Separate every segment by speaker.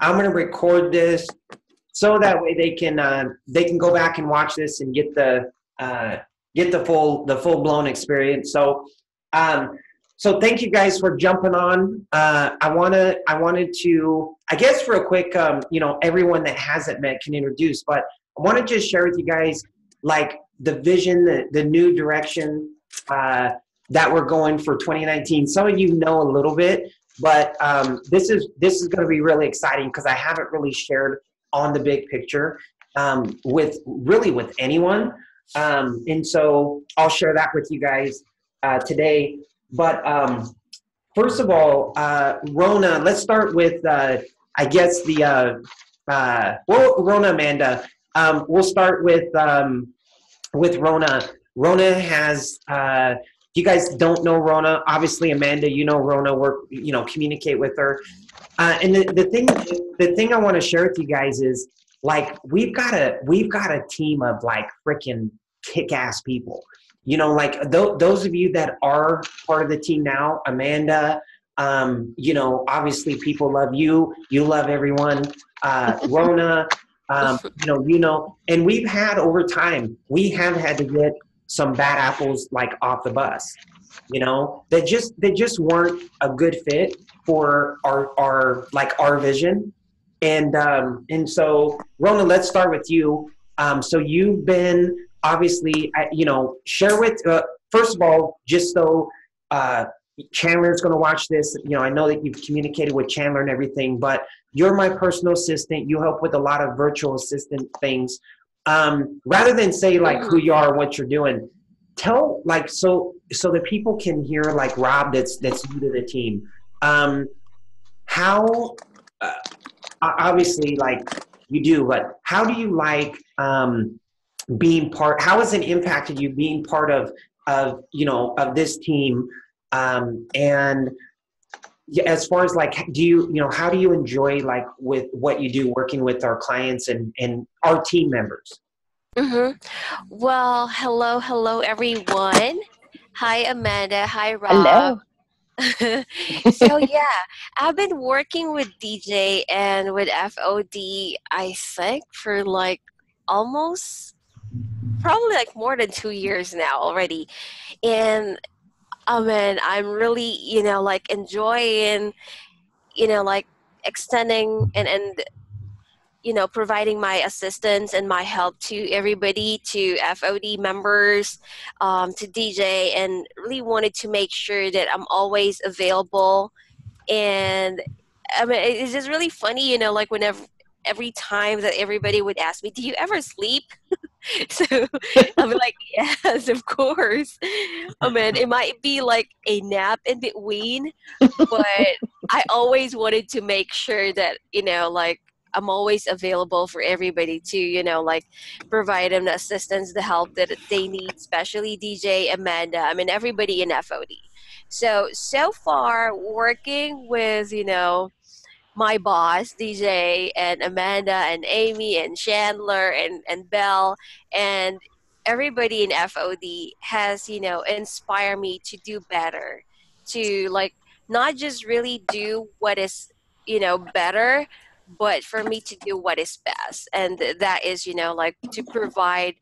Speaker 1: I'm going to record this so that way they can go back and watch this and get the full blown experience. So thank you guys for jumping on. I wanted to, I guess for a quick, everyone that hasn't met can introduce, but I want to just share with you guys like the vision, the new direction that we're going for 2019. Some of you know a little bit, but this is going to be really exciting because I haven't really shared on the big picture with anyone, and so I'll share that with you guys today. But first of all, Rona, let's start with I guess Rona, Amanda. We'll start with Rona. Rona has. If you guys don't know Rona, obviously Amanda, you know Rona. Communicate with her. And the thing I want to share with you guys is like we've got a team of like freaking kick-ass people. Like those of you that are part of the team now, Amanda, obviously people love you. You love everyone. Rona, and we've had over time, we have had to get some bad apples like off the bus, that just weren't a good fit for our vision. And so Rona, let's start with you. So you've been obviously, share with, first of all, just so Chandler's going to watch this, I know that you've communicated with Chandler and everything, but you're my personal assistant. You help with a lot of virtual assistant things. Rather than say like who you are, what you're doing, tell like, so that people can hear like Rob that's new to the team. How, obviously like you do, but how do you like, being part, how has it impacted you being part of this team? And as far as like, how do you enjoy like with what you do, working with our clients and our team members?
Speaker 2: Mm-hmm. Well, hello, everyone. Hi, Amanda. Hi, Rob.
Speaker 3: Hello.
Speaker 2: So yeah, I've been working with DJ and with FOD, I think, for like almost probably like more than 2 years now already. And I mean, I'm really, like enjoying, like extending and providing my assistance and my help to everybody, to FOD members, to DJ, and really wanted to make sure that I'm always available. And I mean, it's just really funny, like whenever, every time that everybody would ask me, "Do you ever sleep?" So I'm like, "Yes, of course." I mean, it might be like a nap in between, but I always wanted to make sure that, like I'm always available for everybody to, like provide them the assistance, the help that they need, especially DJ, Amanda, I mean, everybody in FOD. So far working with, my boss, DJ, and Amanda, and Amy, and Chandler, and Belle, and everybody in FOD has, inspired me to do better, to like not just really do what is, better, but for me to do what is best. And that is, like to provide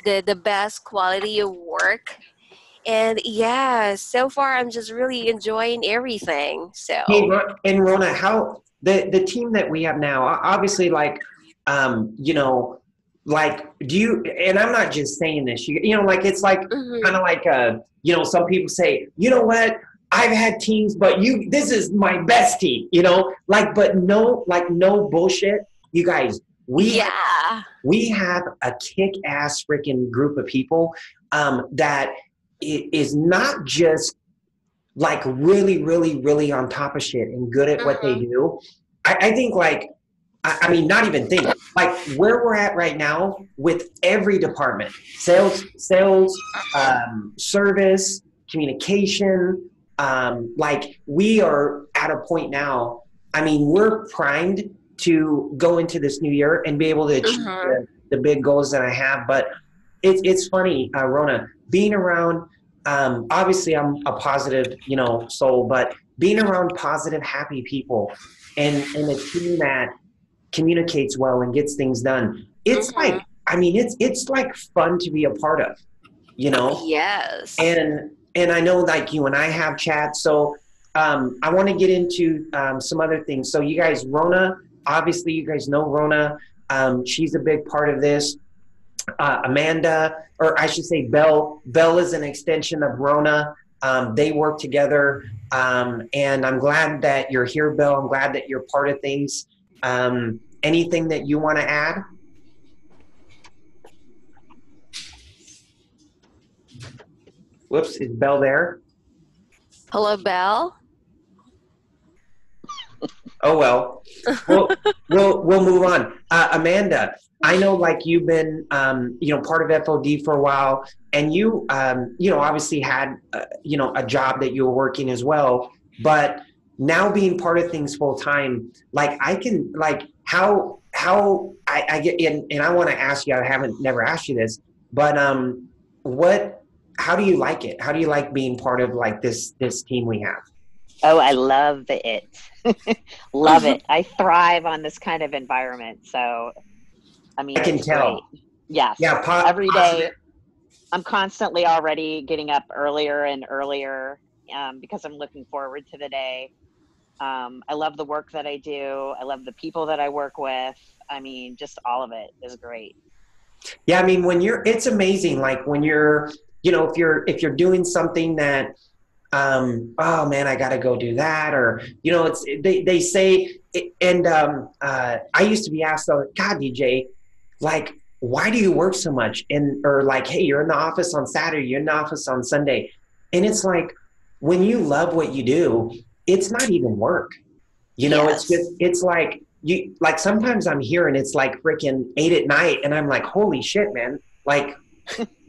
Speaker 2: the best quality of work. And yeah, so far I'm just really enjoying everything.
Speaker 1: Hey,
Speaker 2: So.
Speaker 1: And Rona, how the team that we have now, obviously, like, like, do you? And I'm not just saying this, like it's like kind
Speaker 2: Mhm.
Speaker 1: of like some people say, you know what? I've had teams, but this is my best team, like, but no, like, no bullshit, you guys.
Speaker 2: Yeah.
Speaker 1: We have a kick-ass freaking group of people that is not just like really, really, really on top of shit and good at what they
Speaker 2: Mhm.
Speaker 1: do. I think like, I mean, not even think like where we're at right now with every department, sales, service, communication. Like we are at a point now. I mean, we're primed to go into this new year and be able to achieve
Speaker 2: Mhm.
Speaker 1: the big goals that I have. But it's funny, Rona, being around. Obviously, I'm a positive, soul, but being around positive, happy people and a team that communicates well and gets things done. It's
Speaker 2: Mm-hmm.
Speaker 1: like, I mean, it's like fun to be a part of, you know?
Speaker 2: Yes.
Speaker 1: And I know like you and I have chats. So I want to get into some other things. So you guys, Rona, obviously you guys know Rona. She's a big part of this. Amanda, or I should say Belle. Belle is an extension of Rona. They work together, and I'm glad that you're here, Belle. I'm glad that you're part of things. Anything that you want to add? Whoops, is Belle there?
Speaker 2: Hello, Belle.
Speaker 1: Oh well, we'll move on. Amanda, I know like you've been part of FOD for a while, and you obviously had a job that you were working as well, but now being part of things full time, like I can like how I get in, and I want to ask you. I haven't never asked you this, but what how do you like it? How do you like being part of like this team we have?
Speaker 3: Oh, I love it. Love it. I thrive on this kind of environment. So, I
Speaker 1: I
Speaker 3: mean,
Speaker 1: can
Speaker 3: it's great.
Speaker 1: tell.
Speaker 3: Yes.
Speaker 1: Yeah,
Speaker 3: Every
Speaker 1: positive.
Speaker 3: day, I'm constantly already getting up earlier and earlier because I'm looking forward to the day. I love the work that I do. I love the people that I work with. I mean, just all of it is great.
Speaker 1: Yeah, I mean, it's amazing. Like when you're, if you're doing something that, oh man, I got to go do that, or they say, and I used to be asked, God, DJ, like, why do you work so much? And or like, hey, you're in the office on Saturday, you're in the office on Sunday, and it's like when you love what you do, it's not even work. It's just
Speaker 2: Yes.
Speaker 1: it's like you like sometimes I'm here and it's like freaking 8 at night and I'm like, holy shit, man. Like,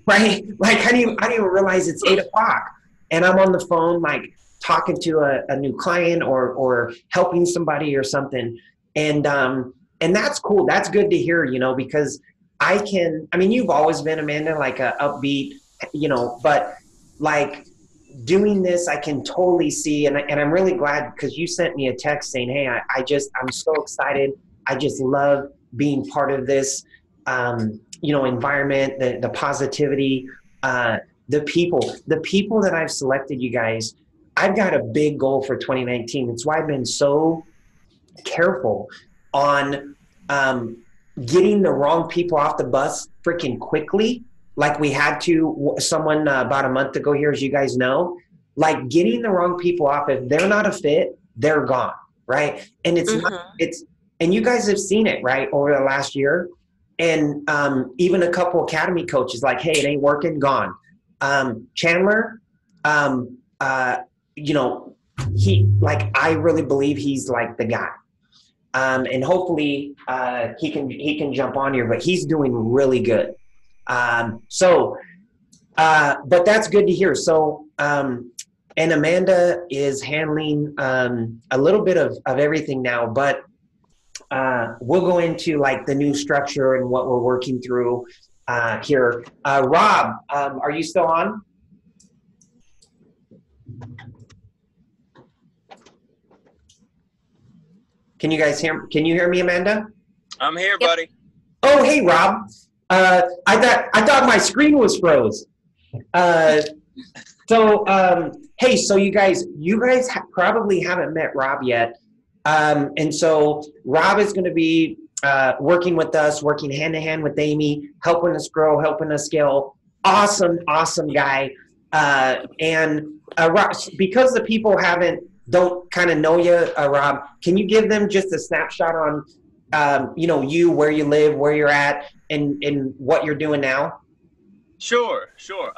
Speaker 1: right? Like I didn't even realize it's 8 o'clock. And I'm on the phone like talking to a new client or helping somebody or something. And that's cool. That's good to hear, because I mean, you've always been, Amanda, like a upbeat, but like doing this, I can totally see, and I'm really glad because you sent me a text saying, "Hey, I'm so excited. I just love being part of this, environment, the positivity, the people that I've selected. You guys, I've got a big goal for 2019. It's why I've been so careful on getting the wrong people off the bus freaking quickly, like we had to someone about a month ago here, as you guys know, like getting the wrong people off. If they're not a fit, they're gone, right? And it's not,
Speaker 2: Mm-hmm.
Speaker 1: it's, and you guys have seen it, right, over the last year. And even a couple academy coaches like, hey, it ain't working, gone. Chandler, um, uh, you know, I really believe he's like the guy. And hopefully he can jump on here, but he's doing really good. But that's good to hear. So, and Amanda is handling a little bit of everything now, but we'll go into like the new structure and what we're working through here. Rob, are you still on? Can you hear me, Amanda?
Speaker 4: I'm here,
Speaker 2: Yep.
Speaker 4: buddy.
Speaker 1: Oh, hey, Rob. I thought my screen was froze. Uh, hey, so you guys probably haven't met Rob yet. And so Rob is going to be working with us, working hand in hand with Amy, helping us grow, helping us scale. Awesome, awesome guy. And Rob, because the people don't kind of know you, Rob, can you give them just a snapshot on, you, where you live, where you're at, and what you're doing now?
Speaker 4: Sure, sure.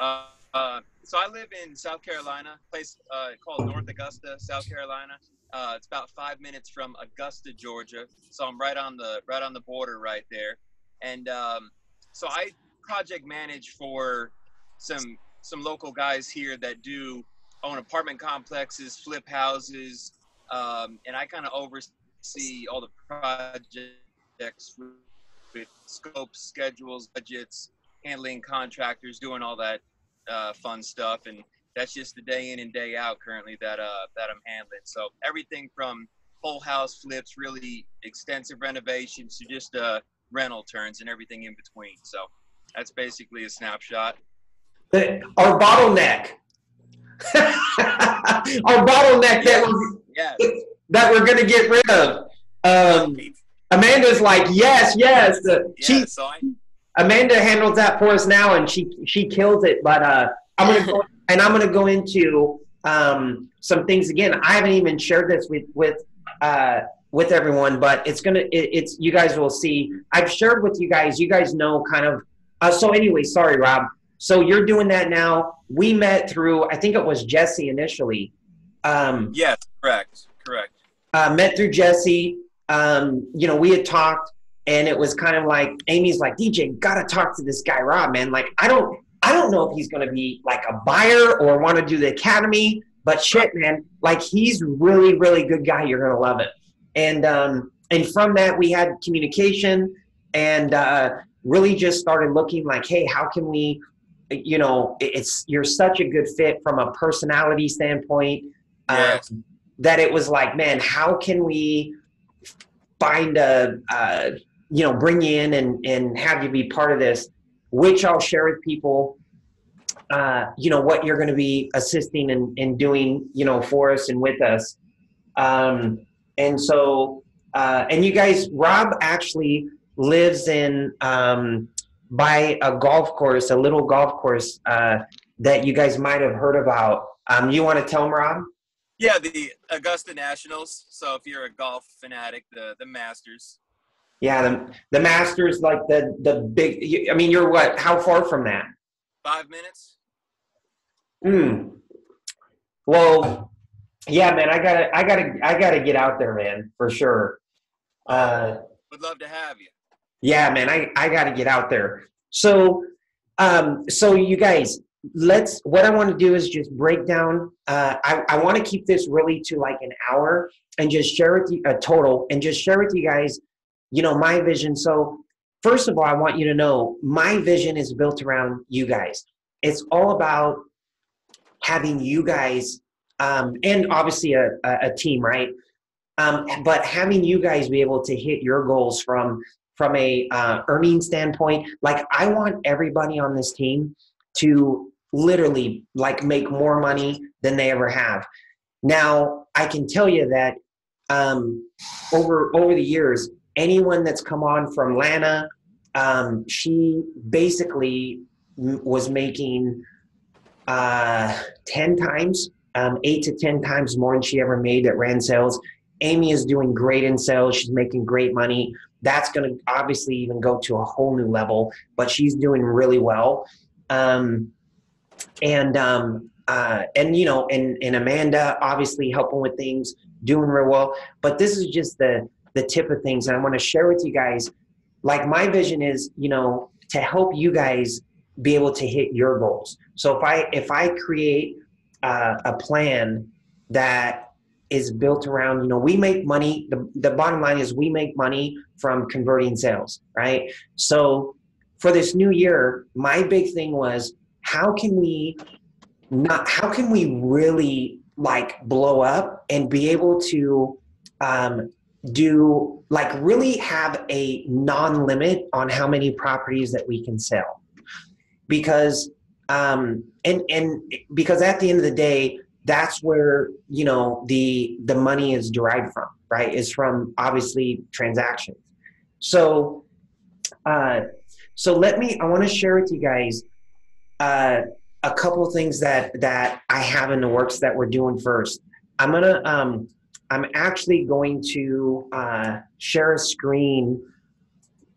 Speaker 4: So I live in South Carolina, a place called North Augusta, South Carolina. It's about 5 minutes from Augusta, Georgia. So I'm right on the border right there. And so I project manage for some local guys here that do own apartment complexes, flip houses, and I kind of oversee all the projects with scopes, schedules, budgets, handling contractors, doing all that fun stuff, and that's just the day in and day out currently that I'm handling. So everything from whole house flips, really extensive renovations to just rental turns and everything in between. So that's basically a snapshot.
Speaker 1: Our bottleneck. Our bottleneck
Speaker 4: Yes.
Speaker 1: that we're going to get rid of. Amanda's like, yes. Amanda handles that for us now, and she kills it. But I'm gonna go into some things again. I haven't even shared this with everyone, but it's you guys will see. I've shared with you guys. You guys know kind of. So anyway, sorry, Rob. So you're doing that now. We met through, I think it was Jesse initially.
Speaker 4: Yes, correct.
Speaker 1: Met through Jesse. We had talked, and it was kind of like Amy's like, DJ, gotta talk to this guy Rob, man. Like I don't know if he's gonna be like a buyer or want to do the academy, but shit, man, like he's really, really good guy. You're gonna love it. And from that we had communication, and really just started looking like, hey, how can we, you're such a good fit from a personality standpoint, that it was like, man, how can we find bring you in and have you be part of this, which I'll share with people, what you're going to be assisting and doing, for us and with us. And you guys, Rob actually lives in, by a golf course, a little golf course, that you guys might have heard about. You want to tell them, Rob?
Speaker 4: Yeah, the Augusta Nationals. So if you're a golf fanatic, the Masters.
Speaker 1: Yeah, the Masters, like the big. I mean, you're what? How far from that?
Speaker 4: 5 minutes.
Speaker 1: Well, yeah, man, I gotta get out there, man, for sure.
Speaker 4: Would love to have you.
Speaker 1: Yeah, man, I gotta get out there. So you guys. What I want to do is just break down. I want to keep this really to like an hour and just share with you total and just share with you guys, my vision. So first of all, I want you to know my vision is built around you guys. It's all about having you guys, and obviously a team, right? But having you guys be able to hit your goals from a earning standpoint. Like I want everybody on this team to literally like make more money than they ever have. Now, I can tell you that over the years, anyone that's come on from Lana, she basically was making 10 times, 8 to 10 times more than she ever made that ran sales. Amy is doing great in sales. She's making great money. That's going to obviously even go to a whole new level, but she's doing really well. And Amanda obviously helping with things, doing real well. But this is just the tip of things. And I want to share with you guys, like my vision is, to help you guys be able to hit your goals. So if I create a plan that is built around, we make money. The bottom line is we make money from converting sales, right? So for this new year, my big thing was, how can we really like blow up and be able to do like really have a non-limit on how many properties that we can sell, because because at the end of the day, that's where the money is derived from, right? Is from obviously transactions. So I want to share with you guys a couple of things that I have in the works that we're doing first. I'm actually going to share a screen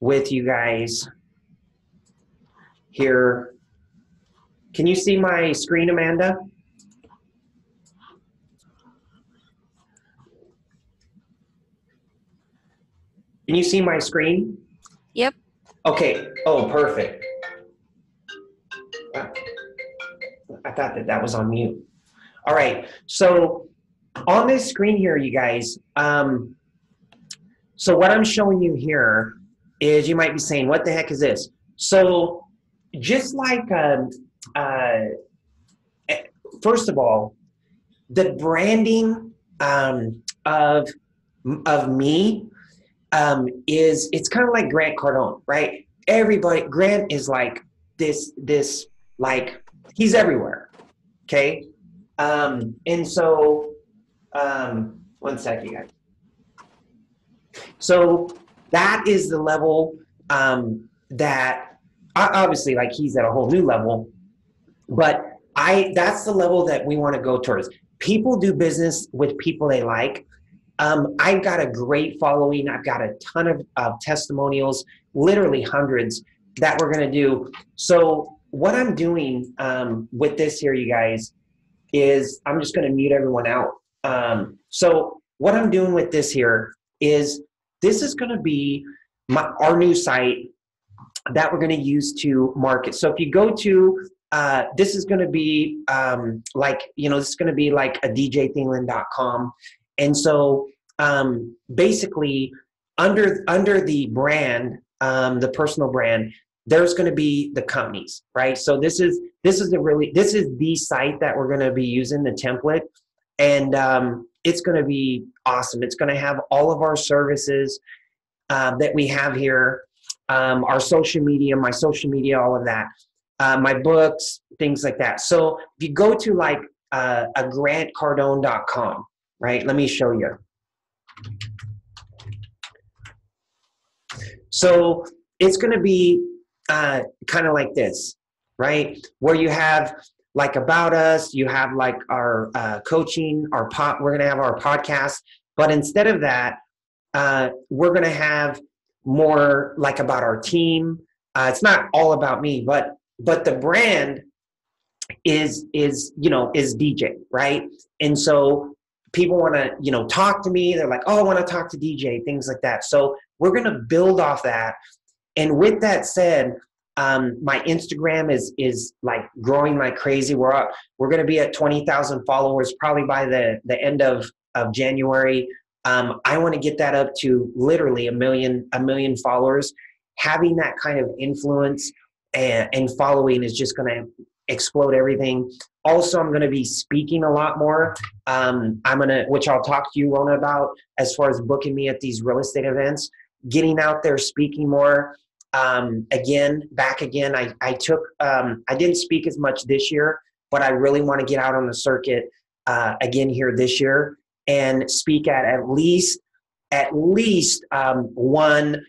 Speaker 1: with you guys here. Can you see my screen, Amanda? Can you see my screen?
Speaker 2: Yep.
Speaker 1: Okay. Oh, perfect. I thought that was on mute. All right. So on this screen here, you guys, so what I'm showing you here is, you might be saying, what the heck is this? So just like, first of all, the branding of of me is it's kind of like Grant Cardone, right? Grant is like this like he's everywhere. Okay. And so one second, guys. So that is the level that obviously like he's at a whole new level, but that's the level that we want to go towards. People do business with people they like. I've got a great following. I've got a ton of testimonials, literally hundreds that we're going to do. So what I'm doing with this here, you guys, is I'm just going to mute everyone out. So what I'm doing with this here is this is going to be our new site that we're going to use to market. So if you go to, this is going to be this is going to be like a djthinglin.com. And so basically under the brand, the personal brand, there's going to be the companies, right? So this is the site that we're going to be using, the template. And it's going to be awesome. It's going to have all of our services that we have here, our social media, my social media, all of that, my books, things like that. So if you go to like a grantcardone.com, right? Let me show you. So it's going to be kind of like this, right? Where you have like about us, you have like our coaching, we're going to have our podcast, but instead of that, we're going to have more like about our team. It's not all about me, but the brand is DJ, right? And so people want to, talk to me. They're like, oh, I want to talk to DJ, things like that. So we're going to build off that. And with that said, my Instagram is like growing like crazy. We're going to be at 20,000 followers probably by the end of January. I want to get that up to literally a million followers. Having that kind of influence and following is just going to explode everything. Also, I'm going to be speaking a lot more. Which I'll talk to you, Rona, about as far as booking me at these real estate events, getting out there, speaking more. I didn't speak as much this year, but I really want to get out on the circuit again here this year and speak at least one,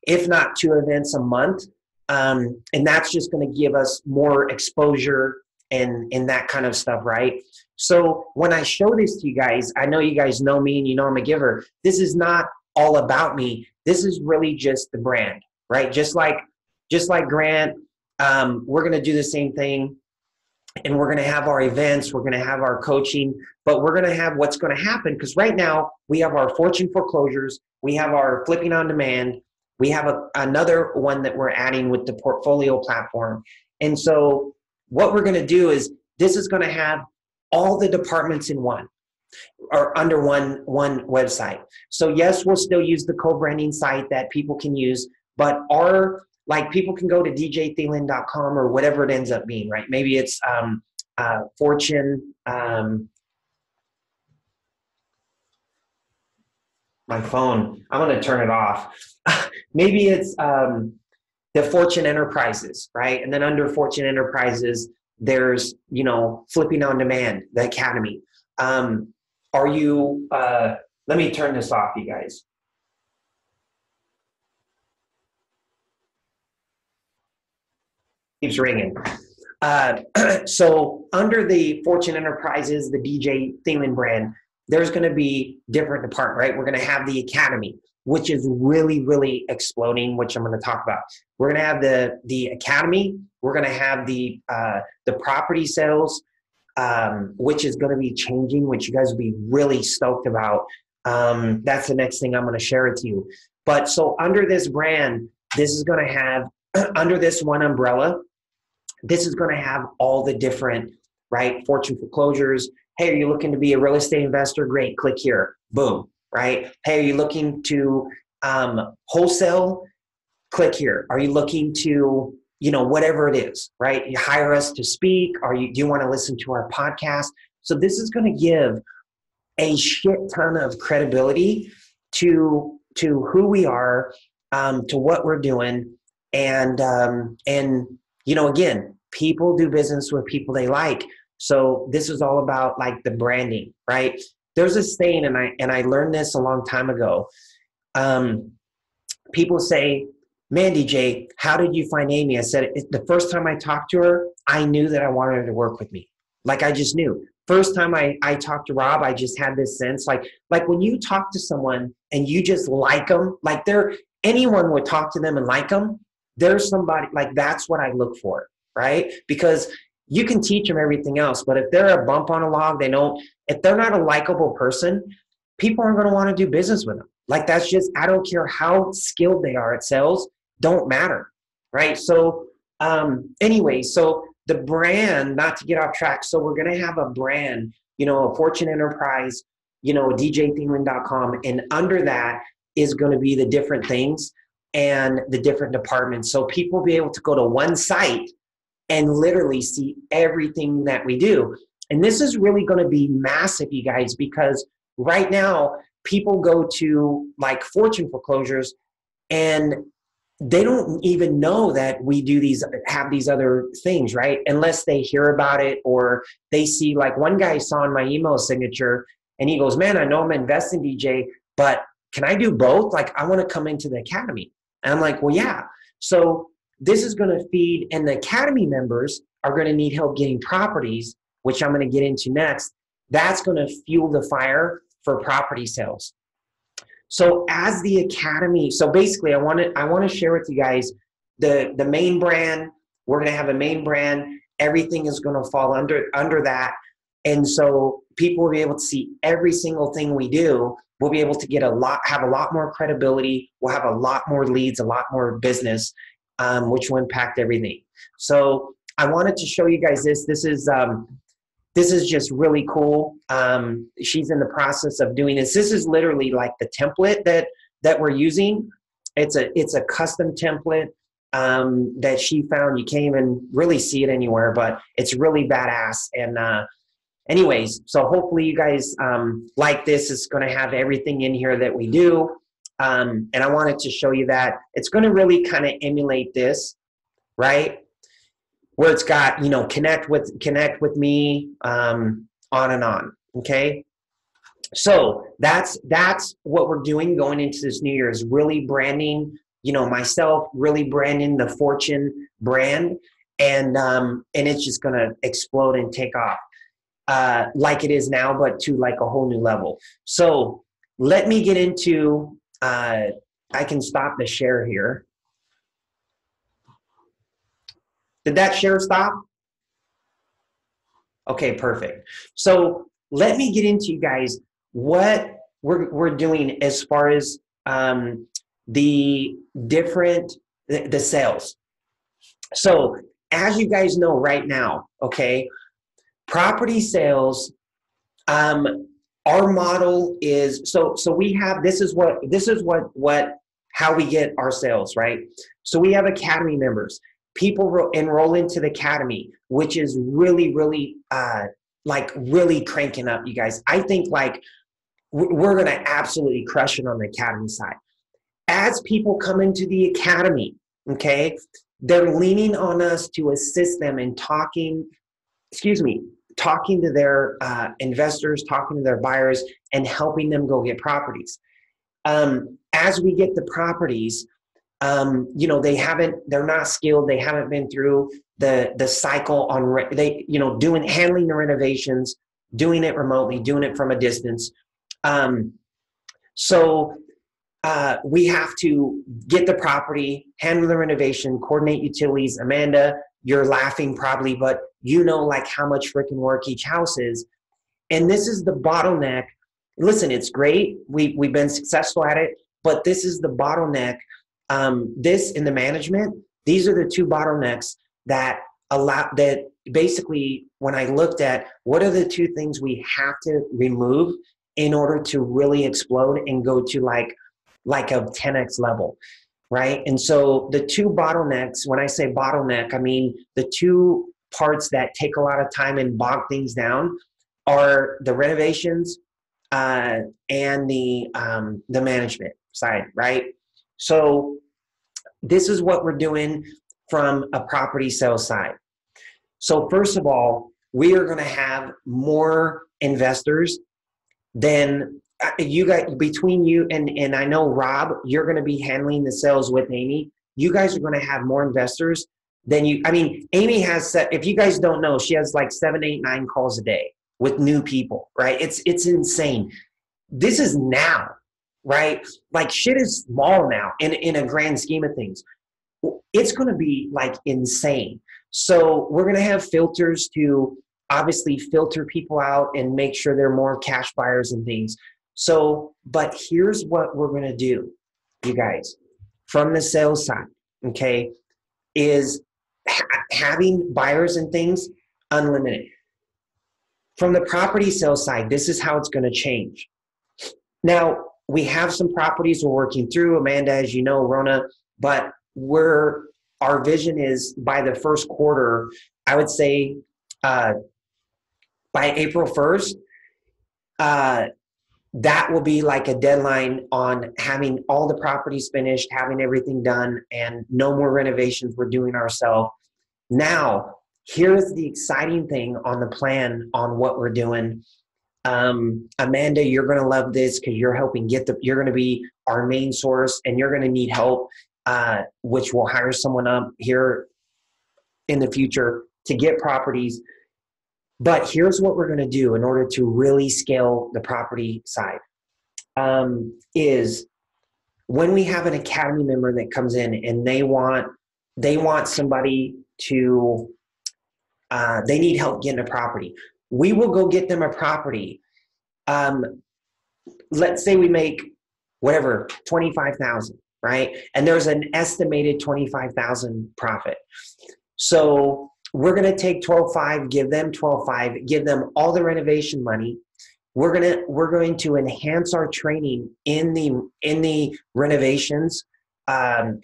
Speaker 1: if not two events a month. And that's just going to give us more exposure and that kind of stuff, right? So when I show this to you guys, I know you guys know me and you know I'm a giver. This is not all about me. This is really just the brand, right? Just like Grant, we're going to do the same thing. And we're going to have our events, we're going to have our coaching, but we're going to have what's going to happen. Because right now we have our Fortune foreclosures, we have our flipping on demand, we have another one that we're adding with the portfolio platform. And so what we're going to do is this is going to have all the departments in one or under one website. So yes, we'll still use the co-branding site that people can use, but people can go to djthinglin.com or whatever it ends up being, right? Maybe it's Fortune. My phone, I'm going to turn it off. Maybe it's the Fortune Enterprises, right? And then under Fortune Enterprises, there's, Flipping on Demand, the Academy. Let me turn this off, you guys. Keeps ringing. So under the Fortune Enterprises, the DJ Thinglin brand, there's going to be different departments, right? We're going to have the Academy, which is really, really exploding, which I'm going to talk about. We're going to have the Academy. We're going to have the property sales, which is going to be changing, which you guys will be really stoked about. That's the next thing I'm going to share with you. But so under this brand, this is going to have, under this one umbrella, this is going to have all the different, right? Fortune foreclosures. Hey, are you looking to be a real estate investor? Great, click here. Boom, right? Hey, are you looking to wholesale? Click here. Are you looking to, whatever it is, right? You hire us to speak. Do you want to listen to our podcast? So this is going to give a shit ton of credibility to who we are, to what we're doing, and you know, again, people do business with people they like. So this is all about like the branding, right? There's a saying, and I learned this a long time ago. People say, "Man, DJ, how did you find Amy?" I said, the first time I talked to her, I knew that I wanted her to work with me. Like, I just knew. First time I talked to Rob, I just had this sense, like when you talk to someone and you just like them, like anyone would talk to them and like them, there's somebody, like, that's what I look for, right? Because you can teach them everything else, but if they're a bump on a log, if they're not a likable person, people aren't going to want to do business with them. Like, that's just, I don't care how skilled they are at sales, don't matter, right? So anyway, so the brand, not to get off track, so we're going to have a brand, you know, a Fortune Enterprise, you know, djthingman.com, and under that is going to be the different things and the different departments. So people will be able to go to one site and literally see everything that we do. And this is really going to be massive, you guys, because right now people go to like Fortune foreclosures and they don't even know that we have these other things, right? Unless they hear about it or they see, like, one guy saw in my email signature and he goes, "Man, I know I'm investing, DJ, but can I do both? Like, I want to come into the academy." And I'm like, "Well, yeah." So this is going to feed, and the academy members are going to need help getting properties, which I'm going to get into next. That's going to fuel the fire for property sales. So as the academy, so basically I want to share with you guys the main brand. We're going to have a main brand. Everything is going to fall under that. And so people will be able to see every single thing we do. We'll be able to have a lot more credibility. We'll have a lot more leads, a lot more business, which will impact everything. So I wanted to show you guys this. This is just really cool. She's in the process of doing this. This is literally like the template that we're using. It's a custom template that she found. You can't even really see it anywhere, but it's really badass. And anyways, so hopefully you guys like this. It's going to have everything in here that we do. And I wanted to show you that. It's going to really kind of emulate this, right? Where it's got, you know, connect with me, on and on. Okay. So that's what we're doing going into this new year, is really branding, you know, myself, really branding the Fortune brand. And it's just going to explode and take off, like it is now, but to like a whole new level. So let me get into, I can stop the share here. Did that share stop? Okay, perfect. So let me get into, you guys, what we're doing as far as the sales. So as you guys know right now, okay, property sales, our model is, so we have, this is how we get our sales, right? So we have academy members. People enroll into the academy, which is really, really, like really cranking up, you guys. I think like we're going to absolutely crush it on the academy side. As people come into the academy, okay, they're leaning on us to assist them in talking to their investors, talking to their buyers, and helping them go get properties. As we get the properties, you know, they're not skilled. They haven't been through the cycle on, handling the renovations, doing it remotely, doing it from a distance. So we have to get the property, handle the renovation, coordinate utilities. Amanda, you're laughing probably, but you know, like how much freaking work each house is. And this is the bottleneck. Listen, it's great. We've been successful at it, but this is the bottleneck. This in the management, these are the two bottlenecks that basically, when I looked at what are the two things we have to remove in order to really explode and go to like a 10x level, right? And so the two bottlenecks, when I say bottleneck, I mean the two parts that take a lot of time and bog things down are the renovations and the management side, right? So this is what we're doing from a property sales side. So first of all, we are going to have more investors than you guys, between you and I know Rob, you're going to be handling the sales with Amy. You guys are going to have more investors than you. I mean, Amy has set, if you guys don't know, she has like 7, 8, 9 calls a day with new people, right? It's insane. This is now, right? Like shit is small now in a grand scheme of things. It's going to be like insane. So we're going to have filters to obviously filter people out and make sure they're more cash buyers and things. So, but here's what we're going to do, you guys, from the sales side, okay, is having buyers and things unlimited. From the property sales side, this is how it's going to change. Now, we have some properties we're working through, Amanda, as you know, Rona, but our vision is by the first quarter, I would say by April 1st, that will be like a deadline on having all the properties finished, having everything done, and no more renovations we're doing ourselves. Now, here's the exciting thing on the plan on what we're doing. Amanda, you're going to love this because you're helping you're going to be our main source and you're going to need help, which will hire someone up here in the future to get properties. But here's what we're going to do in order to really scale the property side, is when we have an academy member that comes in and they want somebody to, they need help getting a property. We will go get them a property. Let's say we make whatever, 25,000, right? And there's an estimated 25,000 profit. So we're going to take 12.5, give them 12.5, give them all the renovation money. We're going to enhance our training in the renovations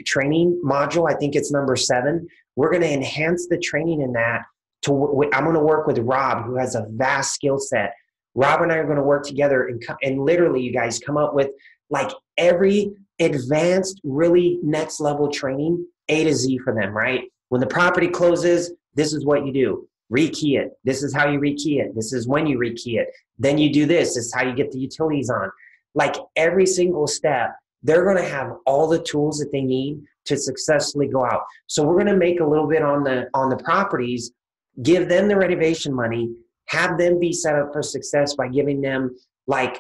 Speaker 1: training module. I think it's number 7. We're going to enhance the training in that. I'm going to work with Rob, who has a vast skill set. Rob and I are going to work together and literally, you guys, come up with like every advanced, really next level training, A to Z for them, right? When the property closes, this is what you do. Rekey it. This is how you rekey it. This is when you rekey it. Then you do this. This is how you get the utilities on. Like every single step, they're going to have all the tools that they need to successfully go out. So we're going to make a little bit on the properties, give them the renovation money, have them be set up for success by giving them like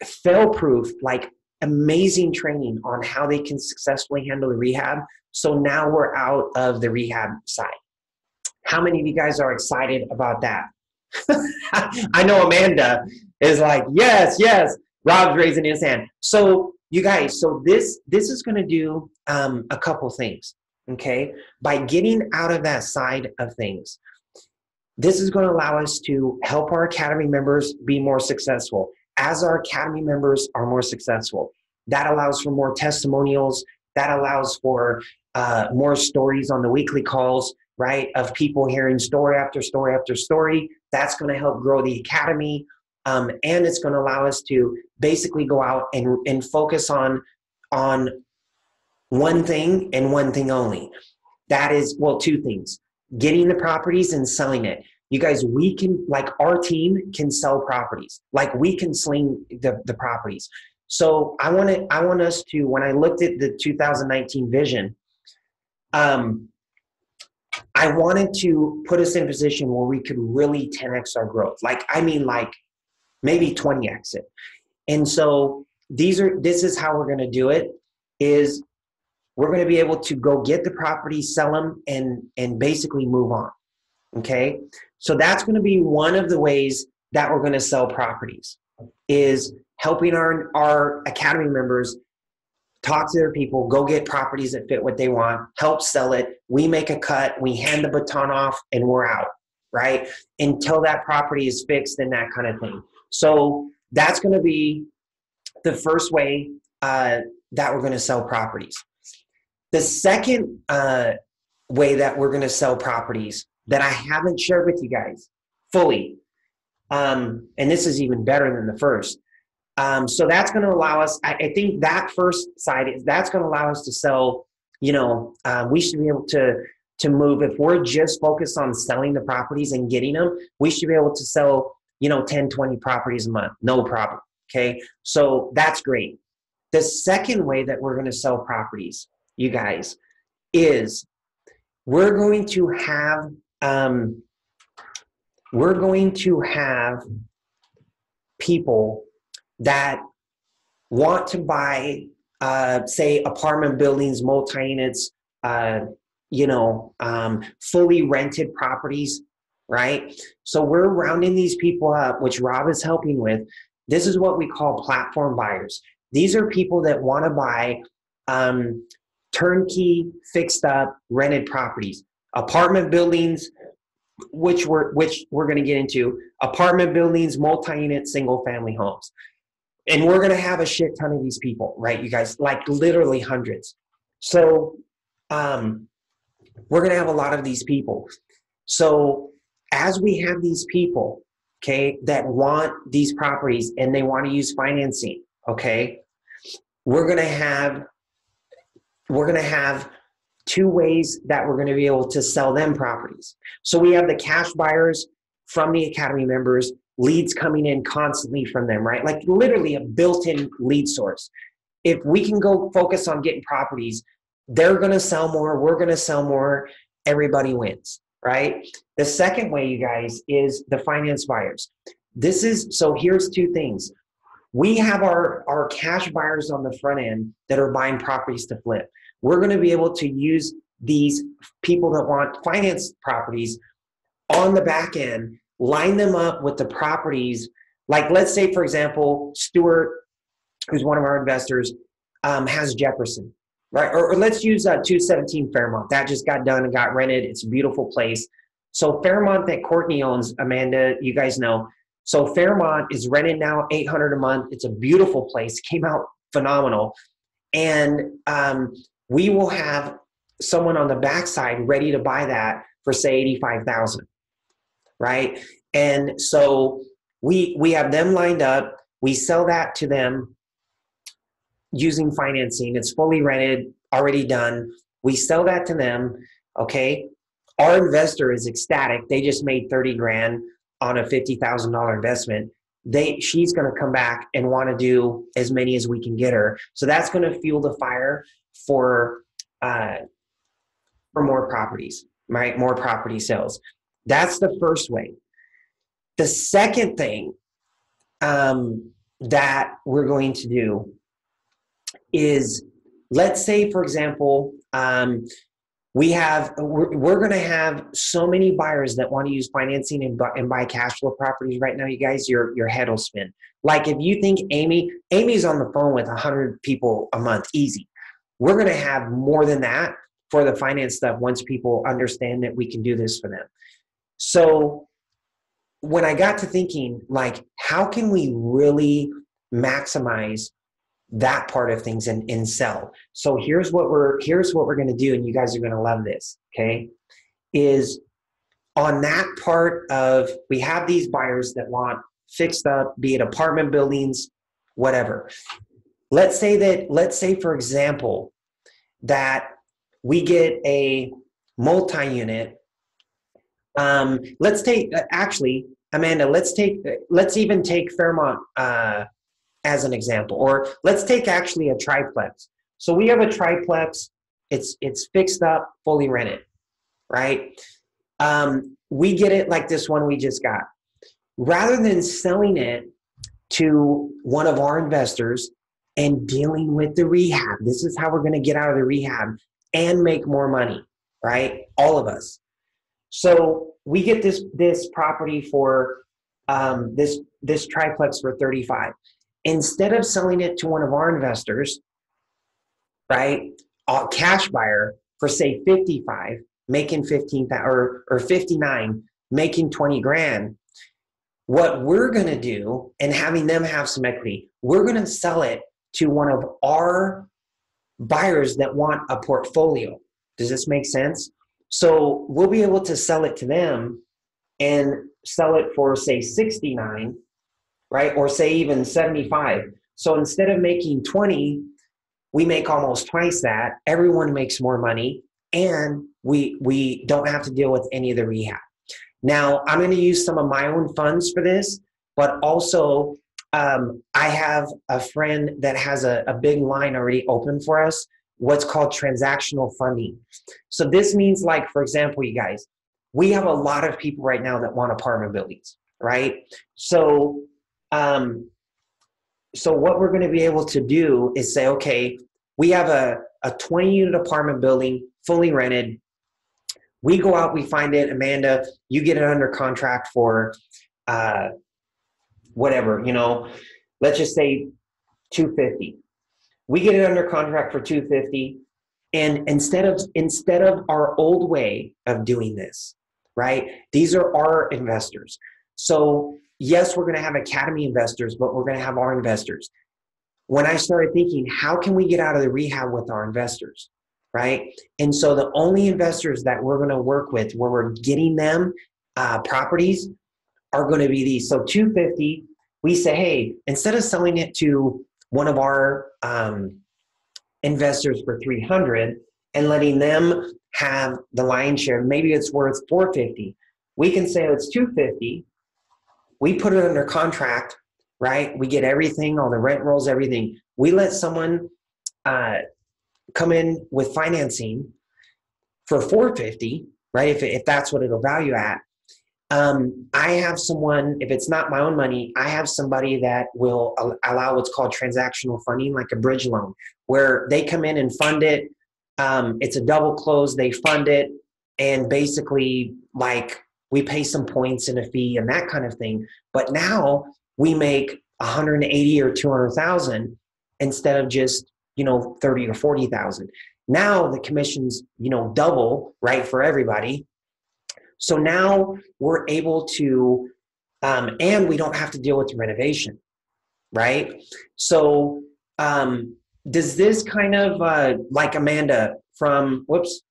Speaker 1: fail-proof, like amazing training on how they can successfully handle the rehab. So now we're out of the rehab side. How many of you guys are excited about that? I know Amanda is like, yes, yes. Rob's raising his hand. So you guys, so this is going to do a couple things, okay? By getting out of that side of things, this is going to allow us to help our academy members be more successful. As our academy members are more successful, that allows for more testimonials. That allows for more stories on the weekly calls, right? Of people hearing story after story after story. That's going to help grow the academy. And it's going to allow us to basically go out and focus on one thing and one thing only. That is, well, 2 things. Getting the properties and selling it. You guys, we can, like our team can sell properties. Like we can sling the properties. So I want us to, when I looked at the 2019 vision, I wanted to put us in a position where we could really 10x our growth. Like, I mean, like maybe 20x it. And so this is how we're going to do it, is we're going to be able to go get the property, sell them, and basically move on. Okay. So that's going to be one of the ways that we're going to sell properties, is helping our academy members talk to their people, go get properties that fit what they want, help sell it. We make a cut, we hand the baton off, and we're out, right? Until that property is fixed and that kind of thing. So that's going to be the first way that we're going to sell properties. The second way that we're going to sell properties that I haven't shared with you guys fully, and this is even better than the first, So that's going to allow us, I think that first side that's going to allow us to sell, we should be able to move. If we're just focused on selling the properties and getting them, we should be able to sell, 10, 20 properties a month. No problem. Okay. So that's great. The second way that we're going to sell properties, you guys, is we're going to have people that want to buy, say, apartment buildings, multi-units, fully rented properties, right? So we're rounding these people up, which Rob is helping with. This is what we call platform buyers. These are people that want to buy turnkey, fixed up, rented properties, apartment buildings, which we're going to get into, apartment buildings, multi-unit, single family homes. And we're going to have a shit ton of these people, right? You guys, like literally hundreds. So we're going to have a lot of these people. So as we have these people, okay, that want these properties and they want to use financing, okay, we're going to have two ways that we're going to be able to sell them properties. So we have the cash buyers from the Academy members, leads coming in constantly from them, right? Like literally a built-in lead source. If we can go focus on getting properties, they're going to sell more, we're going to sell more, everybody wins, right? The second way, you guys, is the finance buyers. So here's two things. We have our cash buyers on the front end that are buying properties to flip. We're going to be able to use these people that want finance properties on the back end, line them up with the properties. Like, let's say, for example, Stuart, who's one of our investors, has Jefferson, right? Or let's use 217 Fairmont. That just got done and got rented. It's a beautiful place. So Fairmont that Courtney owns, Amanda, you guys know. So Fairmont is rented now $800 a month. It's a beautiful place. Came out phenomenal. And we will have someone on the backside ready to buy that for, say, $85,000, right? And so we have them lined up. We sell that to them using financing. It's fully rented, already done. We sell that to them, okay? Our investor is ecstatic. They just made 30 grand on a $50,000 investment. She's going to come back and want to do as many as we can get her. So that's going to fuel the fire for more properties, right? More property sales. That's the first way. The second thing that we're going to do is, let's say, for example, we're going to have so many buyers that want to use financing and buy cash flow properties right now. You guys, your head will spin. Like if you think Amy's on the phone with 100 people a month, easy. We're going to have more than that for the finance stuff once people understand that we can do this for them. So when I got to thinking, like, how can we really maximize that part of things and sell? So here's what we're going to do, and you guys are going to love this, okay? Is on that part of, we have these buyers that want fixed up, be it apartment buildings, whatever. Let's say for example, that we get a multi-unit. Let's take, actually, Amanda, let's even take Fairmont as an example, or let's take actually a triplex. So we have a triplex, it's fixed up, fully rented, right? We get it like this one we just got. Rather than selling it to one of our investors and dealing with the rehab, this is how we're going to get out of the rehab and make more money, right? All of us. So we get this property for this triplex for 35. Instead of selling it to one of our investors, right, a cash buyer for, say, 55, making 15,000, or 59, making 20 grand, what we're going to do, and having them have some equity, we're going to sell it to one of our buyers that want a portfolio. Does this make sense? So we'll be able to sell it to them and sell it for, say, 69, right? Or say even 75. So instead of making 20, we make almost twice that. Everyone makes more money, and we don't have to deal with any of the rehab. Now, I'm going to use some of my own funds for this, but also I have a friend that has a big line already open for us, what's called transactional funding. So this means, like, for example, you guys, we have a lot of people right now that want apartment buildings, right? So, so what we're going to be able to do is say, okay, we have a 20-unit apartment building, fully rented. We go out, we find it. Amanda, you get it under contract for whatever, you know, let's just say 250. We get it under contract for 250. And instead of our old way of doing this, right? These are our investors. So yes, we're going to have Academy investors, but we're going to have our investors. When I started thinking, how can we get out of the rehab with our investors, right? And so the only investors that we're going to work with, where we're getting them properties, are going to be these. So 250, we say, hey, instead of selling it to one of our investors for 300 and letting them have the lion's share, maybe it's worth 450. We can say it's 250. We put it under contract, right? We get everything, all the rent rolls, everything. We let someone come in with financing for 450, right? If that's what it'll value at. I have someone, if it's not my own money, I have somebody that will allow what's called transactional funding, like a bridge loan, where they come in and fund it. It's a double close, they fund it, and basically, like, we pay some points and a fee and that kind of thing. But now we make 180 or 200,000 instead of just, 30 or 40,000. Now the commissions, double, right, for everybody. So now we're able to, and we don't have to deal with the renovation, right? So does this kind of, like Amanda from, whoops.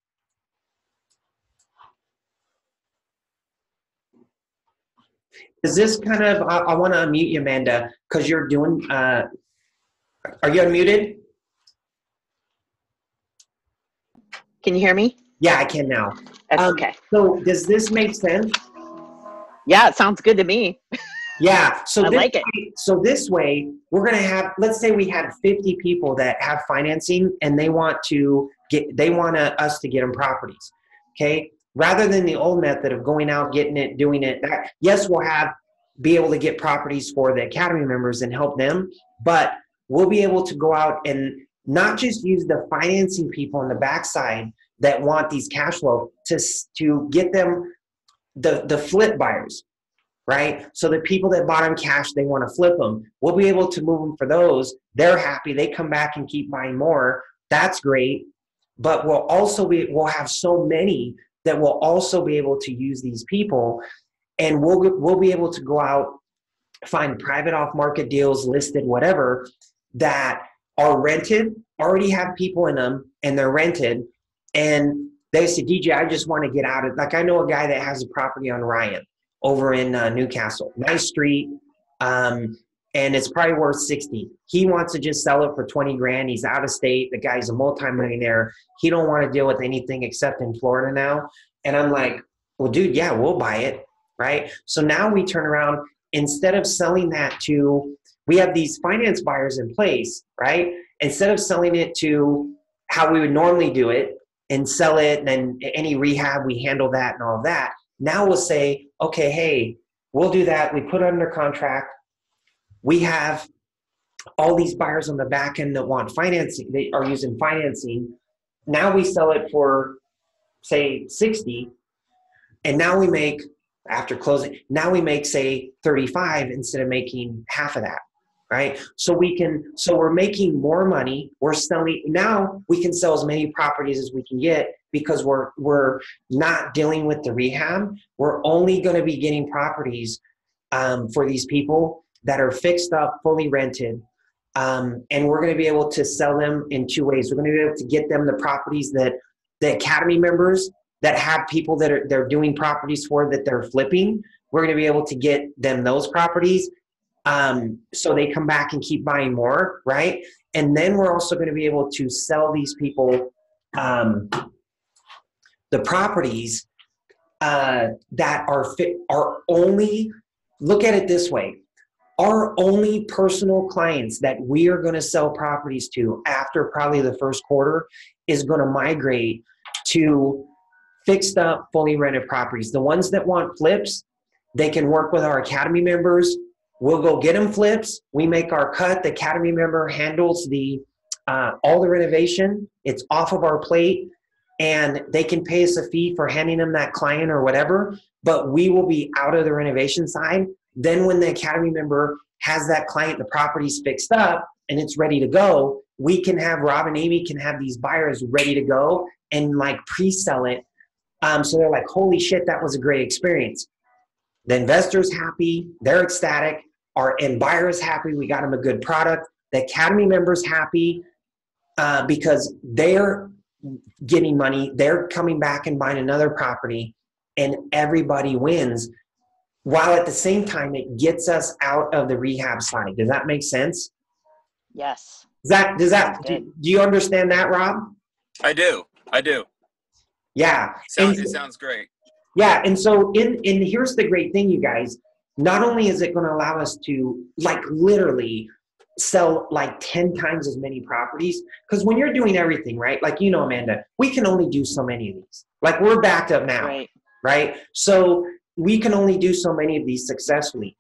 Speaker 1: Does this kind of, I want to unmute you, Amanda, because you're doing, are you unmuted?
Speaker 3: Can you hear me?
Speaker 1: Yeah, I can now.
Speaker 3: That's okay.
Speaker 1: So does this make sense?
Speaker 3: Yeah, it sounds good to me.
Speaker 1: Yeah. So
Speaker 3: I like it.
Speaker 1: So this way, we're going to have, let's say we had 50 people that have financing and they want us to get them properties. Okay. Rather than the old method of going out, getting it, doing it. Yes, we'll be able to get properties for the Academy members and help them, but we'll be able to go out and not just use the financing people on the backside that want these cash flow to get them the flip buyers, right? So the people that bought them cash, they want to flip them. We'll be able to move them for those. They're happy. They come back and keep buying more. That's great. But we'll have so many that we'll also be able to use these people, and we'll be able to go out, find private off-market deals, listed, whatever, that are rented, already have people in them, and they're rented. And they say, DJ, I just want to get out of, like, I know a guy that has a property on Ryan over in Newcastle, nice street, and it's probably worth 60. He wants to just sell it for 20 grand. He's out of state. The guy's a multimillionaire. He don't want to deal with anything except in Florida now. And I'm like, well, dude, yeah, we'll buy it, right? So now we turn around, instead of selling that we have these finance buyers in place, right? Instead of selling it to how we would normally do it and sell it, and then any rehab, we handle that and all of that. Now we'll say, okay, hey, we'll do that. We put it under contract. We have all these buyers on the back end that want financing. They are using financing. Now we sell it for, say, 60. And now we make, after closing, now we make, say, 35 instead of making half of that, right? So we're making more money. We're selling, now we can sell as many properties as we can get because we're not dealing with the rehab. We're only going to be getting properties for these people that are fixed up, fully rented. And we're going to be able to sell them in two ways. We're going to be able to get them the properties that the Academy members that have people they're doing properties for, that they're flipping. We're going to be able to get them those properties. So they come back and keep buying more, right? And then we're also going to be able to sell these people the properties that are only, look at it this way, our only personal clients that we are going to sell properties to after probably the first quarter is going to migrate to fixed up, fully rented properties. The ones that want flips, they can work with our Academy members. We'll go get them flips. We make our cut. The Academy member handles all the renovation. It's off of our plate, and they can pay us a fee for handing them that client or whatever, but we will be out of the renovation side. Then when the Academy member has that client, the property's fixed up and it's ready to go, we can have, Rob and Amy can have these buyers ready to go and like pre-sell it. So they're like, holy shit, that was a great experience. The investor's happy, they're ecstatic, and buyer is happy, we got them a good product. The Academy member's happy because they're getting money, they're coming back and buying another property, and everybody wins, while at the same time it gets us out of the rehab side. Does that make sense?
Speaker 3: Yes.
Speaker 1: Do you understand that, Rob?
Speaker 4: I do.
Speaker 1: Yeah.
Speaker 4: It sounds great.
Speaker 1: Yeah, and so here's the great thing, you guys. Not only is it going to allow us to like literally sell like 10 times as many properties, because when you're doing everything, right? Like, you know, Amanda, we can only do so many of these. Like, we're backed up now, right? So we can only do so many of these successfully.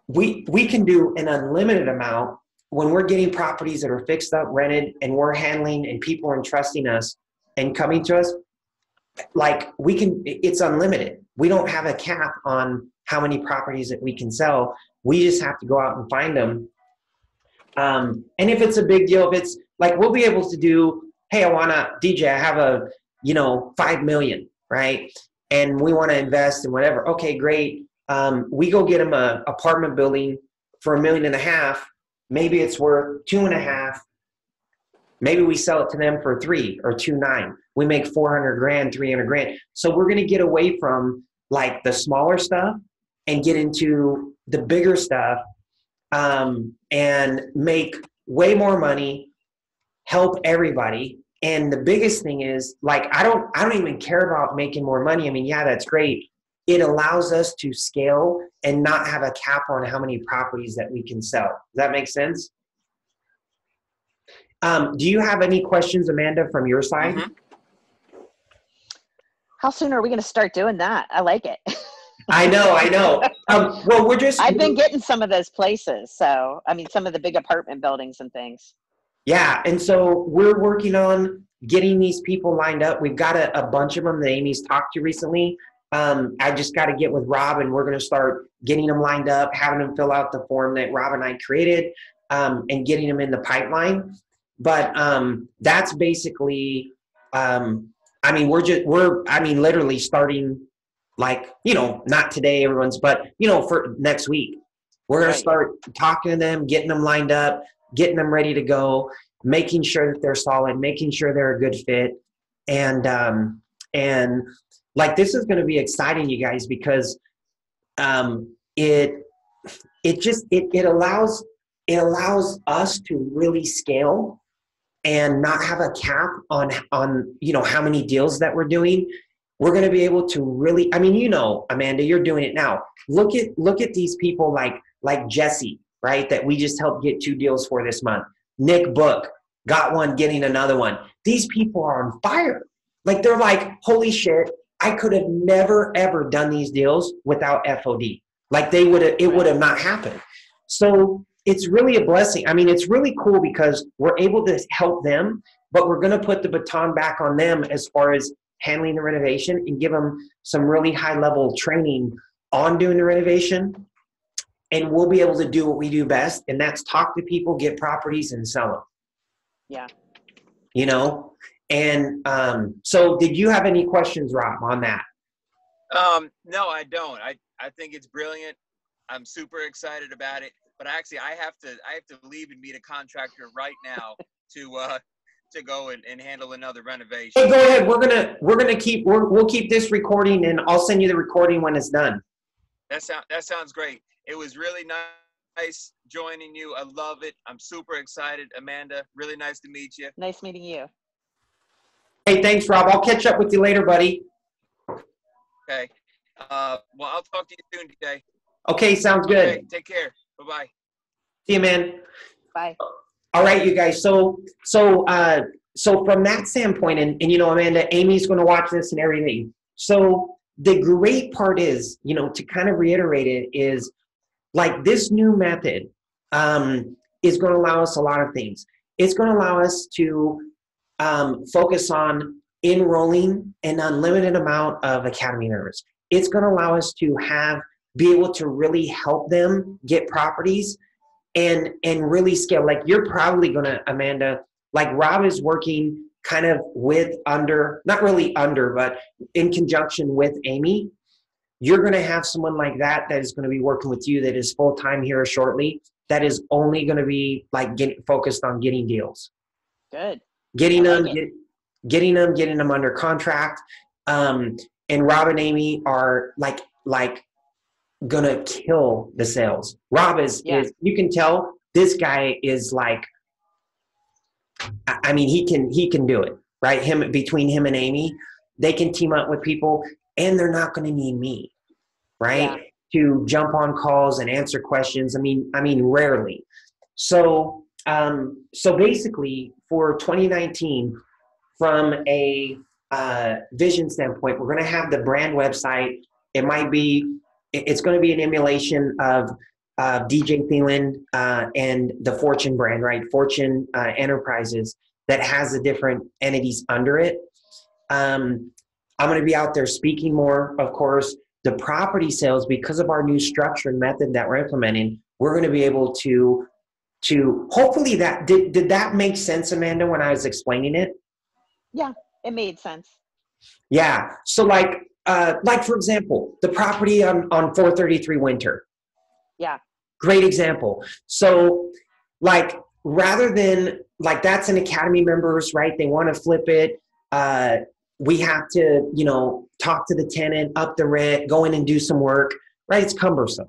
Speaker 1: We can do an unlimited amount when we're getting properties that are fixed up, rented, and we're handling, and people are entrusting us and coming to us. Like, it's unlimited. We don't have a cap on how many properties that we can sell. We just have to go out and find them. And if it's a big deal, if it's like, we'll be able to do, hey, DJ, I have 5 million, right? And we want to invest in whatever. Okay, great. We go get them a apartment building for $1.5 million. Maybe it's worth 2.5. Maybe we sell it to them for 3 or 2.9. We make 400 grand, 300 grand. So we're going to get away from like the smaller stuff and get into the bigger stuff, and make way more money, help everybody. And the biggest thing is, like, I don't even care about making more money. I mean, yeah, that's great. It allows us to scale and not have a cap on how many properties that we can sell. Does that make sense? Do you have any questions, Amanda, from your side?
Speaker 4: Mm-hmm.
Speaker 3: How soon are we going to start doing that? I like it.
Speaker 1: I know. Well,
Speaker 3: I've been getting some of those places. So, I mean, some of the big apartment buildings and things.
Speaker 1: Yeah. And so we're working on getting these people lined up. We've got a bunch of them that Amy's talked to recently. I just got to get with Rob, and we're going to start getting them lined up, having them fill out the form that Rob and I created, and getting them in the pipeline. But that's basically, we're literally starting, like, not today, but, for next week. We're going to start talking to them, getting them lined up, getting them ready to go, making sure that they're solid, making sure they're a good fit. And like, this is going to be exciting, you guys, because it allows us to really scale and not have a cap on how many deals that we're doing. We're going to be able to really, Amanda, you're doing it now. Look at these people like Jesse, right? That we just helped get 2 deals for this month. Nick Book got one, getting another one. These people are on fire. Like, they're like, holy shit, I could have never, ever done these deals without FOD. Like, it would have not happened. So it's really a blessing. I mean, it's really cool because we're able to help them, but we're going to put the baton back on them as far as handling the renovation and give them some really high level training on doing the renovation. And we'll be able to do what we do best. And that's talk to people, get properties, and sell them.
Speaker 3: Yeah.
Speaker 1: And so did you have any questions, Rob, on that?
Speaker 4: No, I don't. I think it's brilliant. I'm super excited about it. But actually, I have to leave and meet a contractor right now to go and handle another renovation.
Speaker 1: Hey, go ahead. We'll keep this recording, and I'll send you the recording when it's done.
Speaker 4: That sounds great. It was really nice joining you. I love it. I'm super excited. Amanda, really nice to meet you.
Speaker 3: Nice meeting you.
Speaker 1: Hey, thanks, Rob. I'll catch up with you later, buddy.
Speaker 4: Okay. Well, I'll talk to you soon, DJ.
Speaker 1: Okay, sounds good.
Speaker 4: Okay, take care. Bye-bye.
Speaker 1: See you, man.
Speaker 3: Bye.
Speaker 1: All right, you guys. So from that standpoint, and you know, Amanda, Amy's going to watch this and everything. So the great part is, you know, to kind of reiterate it, is like this new method is going to allow us a lot of things. It's going to allow us to focus on enrolling an unlimited amount of Academy members. It's going to allow us to be able to really help them get properties and really scale. Like you're probably going to, Amanda, like Rob is working kind of not really under, but in conjunction with Amy. You're going to have someone like that is going to be working with you that is full-time here shortly, that is only going to be like focused on getting deals.
Speaker 3: Good.
Speaker 1: Getting them under contract. And Rob and Amy are like gonna kill the sales. Rob is you can tell this guy is like, I mean, he can do it, right? Between him and Amy, they can team up with people, and they're not going to need me, right? To jump on calls and answer questions. I mean, rarely. So basically for 2019, from a vision standpoint, we're going to have the brand website. It's going to be an emulation of DJ Thielen and the Fortune brand, right? Fortune Enterprises, that has the different entities under it. I'm going to be out there speaking more, of course. The property sales, because of our new structure and method that we're implementing, we're going to be able to hopefully that did that make sense, Amanda, when I was explaining it?
Speaker 3: Yeah, it made sense.
Speaker 1: Yeah. So like for example, the property on 433 Winter. Yeah. Great example. So like, rather than like, that's an Academy members, right? They want to flip it. We have to, you know, talk to the tenant, up the rent, go in and do some work, right? It's cumbersome,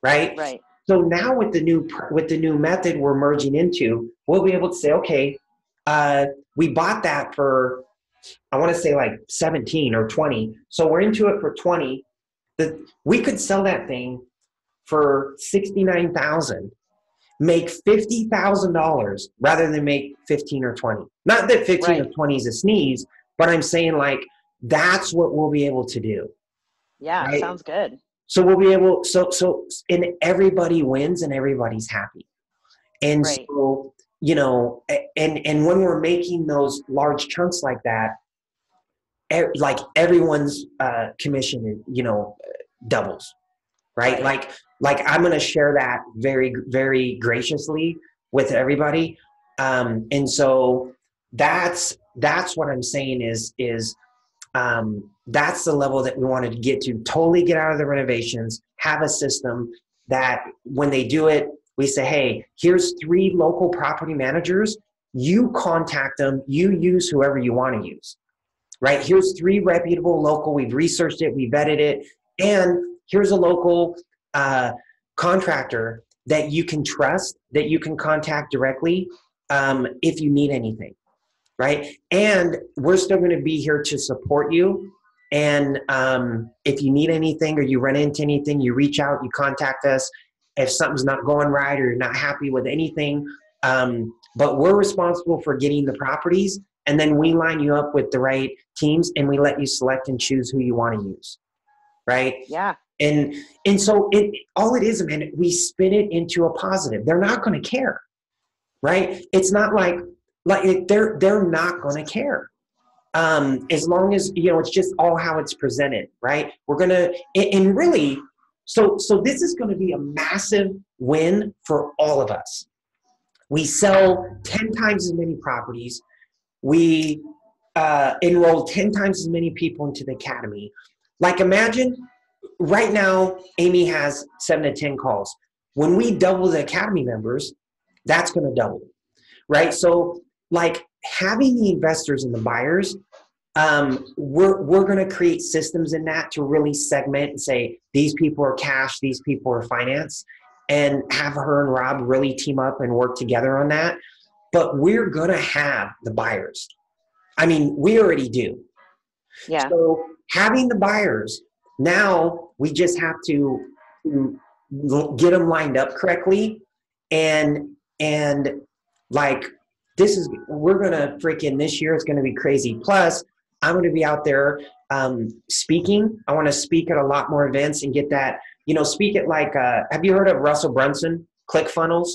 Speaker 1: right?
Speaker 3: Right.
Speaker 1: So now with the new method we're merging into, we'll be able to say, okay, we bought that for, I want to say like 17 or 20. So we're into it for 20. We could sell that thing for $69,000, make $50,000 rather than make 15 or 20. Not that 15 or 20 is a sneeze, but I'm saying like, that's what we'll be able to do.
Speaker 3: Yeah.
Speaker 1: Right?
Speaker 3: Sounds good.
Speaker 1: So we'll be able, and everybody wins and everybody's happy. And so, you know, and when we're making those large chunks like that, like everyone's commission, you know, doubles, right? Like I'm going to share that very, very graciously with everybody. And so that's what I'm saying is that's the level that we wanted to get to. Totally get out of the renovations, have a system that when they do it, we say, hey, here's 3 local property managers. You contact them. You use whoever you want to use, right? Here's 3 reputable local. We've researched it. We vetted it. And here's a local contractor that you can trust, that you can contact directly if you need anything, right? And we're still going to be here to support you. And if you need anything or you run into anything, you reach out, you contact us. If something's not going right or you're not happy with anything, but we're responsible for getting the properties, and then we line you up with the right teams and we let you select and choose who you want to use, right?
Speaker 3: Yeah.
Speaker 1: And so all it is, man, we spin it into a positive. They're not going to care, right? It's not like they're not going to care. As long as, you know, it's just all how it's presented, right? We're going to, and really, so this is going to be a massive win for all of us. We sell 10 times as many properties. We enroll 10 times as many people into the Academy. Like imagine right now, Amy has 7 to 10 calls. When we double the Academy members, that's going to double, right? So like having the investors and the buyers, we're going to create systems in that to really segment and say, these people are cash, these people are finance. and have her and Rob really team up and work together on that. But we're going to have the buyers. I mean, we already do.
Speaker 3: Yeah.
Speaker 1: So having the buyers, now we just have to get them lined up correctly. And like, we're going to freaking, this year is going to be crazy. Plus, I'm going to be out there speaking. I want to speak at a lot more events and get that, speak at like, have you heard of Russell Brunson, ClickFunnels?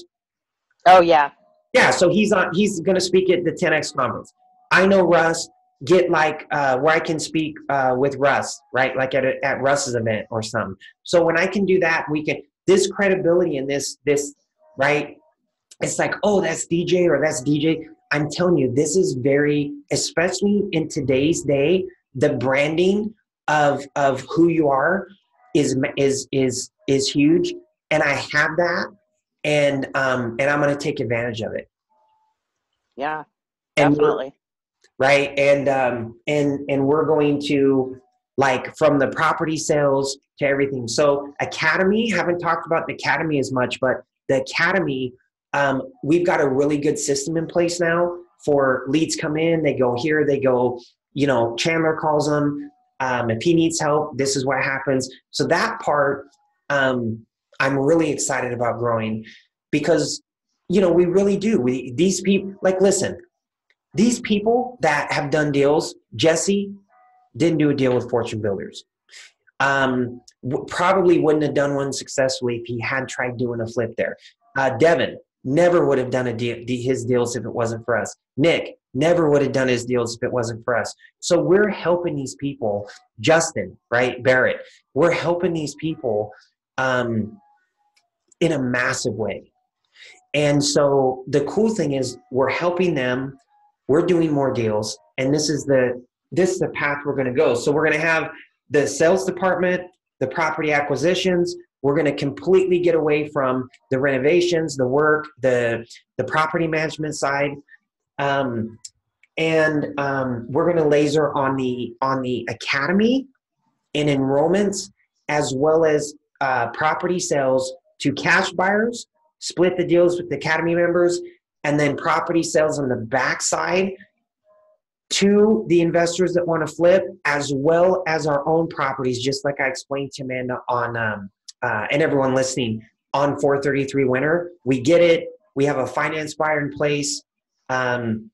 Speaker 3: Oh, yeah.
Speaker 1: Yeah, so he's going to speak at the 10X conference. I know Russ, get like where I can speak with Russ, right? Like at Russ's event or something. So when I can do that, this credibility and this, right? It's like, oh, that's DJ or that's DJ. I'm telling you, this is very, especially in today's day, the branding of who you are is huge. And I have that. And I'm going to take advantage of it.
Speaker 3: Yeah,
Speaker 1: And
Speaker 3: definitely.
Speaker 1: right. And we're going to, like, from the property sales to everything. So Academy, haven't talked about the Academy as much, but the Academy, we've got a really good system in place now for leads come in, they go here, they go, Chandler calls them. If he needs help, this is what happens. So that part, I'm really excited about growing because, we really do. These people, like, listen, these people that have done deals, Jesse didn't do a deal with Fortune Builders. Probably wouldn't have done one successfully if he had tried doing a flip there. Devin never would have done his deals if it wasn't for us. Nick never would have done his deals if it wasn't for us. So we're helping these people. Justin, right? Barrett, we're helping these people in a massive way. And so the cool thing is we're helping them. We're doing more deals. And this is the path we're going to go. So we're going to have the sales department, the property acquisitions. We're going to completely get away from the renovations, the work, the property management side. And we're going to laser on the Academy and enrollments, as well as property sales to cash buyers, split the deals with the Academy members, and then property sales on the backside to the investors that want to flip, as well as our own properties, just like I explained to Amanda on, and everyone listening, on 433 Winter. We get it. We have a finance buyer in place. And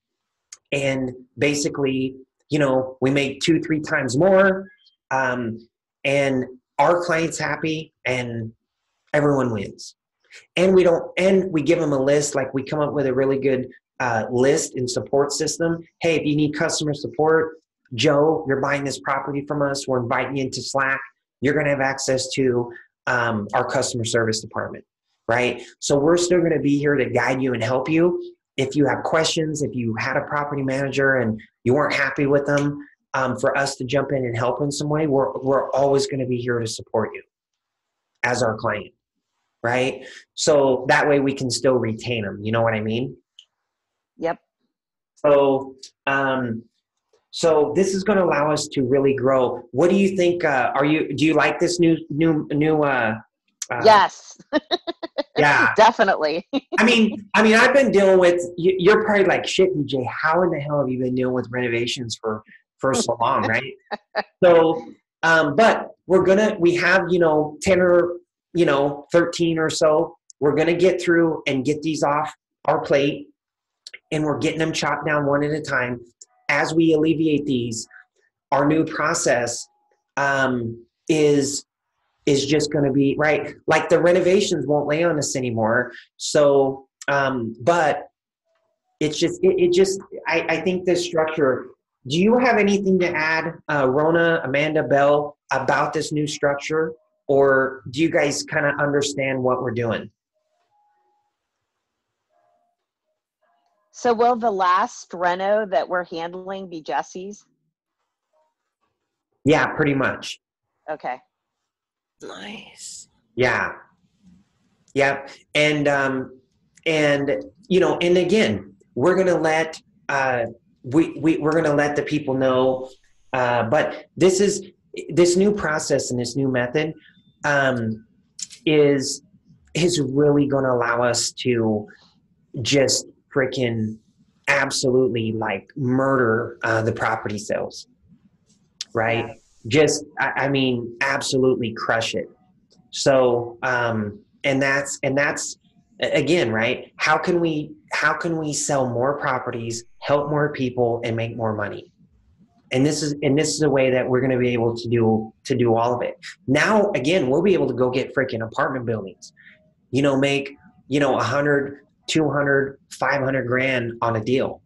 Speaker 1: basically, we make 2-3 times more. And our client's happy and everyone wins. And we give them a list, like we come up with a really good list and support system. Hey, if you need customer support, Joe, you're buying this property from us. We're inviting you into Slack. You're going to have access to our customer service department, right? So we're still going to be here to guide you and help you. If you have questions, if you had a property manager and you weren't happy with them, for us to jump in and help in some way, we're always going to be here to support you as our client, right? So that way we can still retain them. You know what I mean?
Speaker 3: Yep.
Speaker 1: So, so this is going to allow us to really grow. What do you think? Do you like this new?
Speaker 3: Yes.
Speaker 1: Yeah.
Speaker 3: Definitely.
Speaker 1: I mean, I've been dealing with, you're probably like, shit, DJ, how in the hell have you been dealing with renovations for so long, right? So, but we have, 10 or, 13 or so. We're going to get through and get these off our plate, and we're getting them chopped down one at a time. As we alleviate these, our new process is just going to be, right, like the renovations won't lay on us anymore. So, but it's just, I think this structure, do you have anything to add, Rona, Amanda, Bell, about this new structure? Or do you guys kind of understand what we're doing?
Speaker 3: So will the last reno that we're handling be Jesse's?
Speaker 1: Yeah, pretty much.
Speaker 3: Okay.
Speaker 2: Nice.
Speaker 1: Yeah. Yeah. And again, we're going to let, we're going to let the people know, but this new process and this new method, is is really going to allow us to just freaking absolutely like murder the property sales, right?
Speaker 3: Yeah.
Speaker 1: Just, I mean, absolutely crush it. So, and that's again, right? How can we sell more properties, help more people, and make more money? And this is a way that we're going to be able to do all of it. Now, again, we'll be able to go get freaking apartment buildings, make 100, 200, 500 grand on a deal,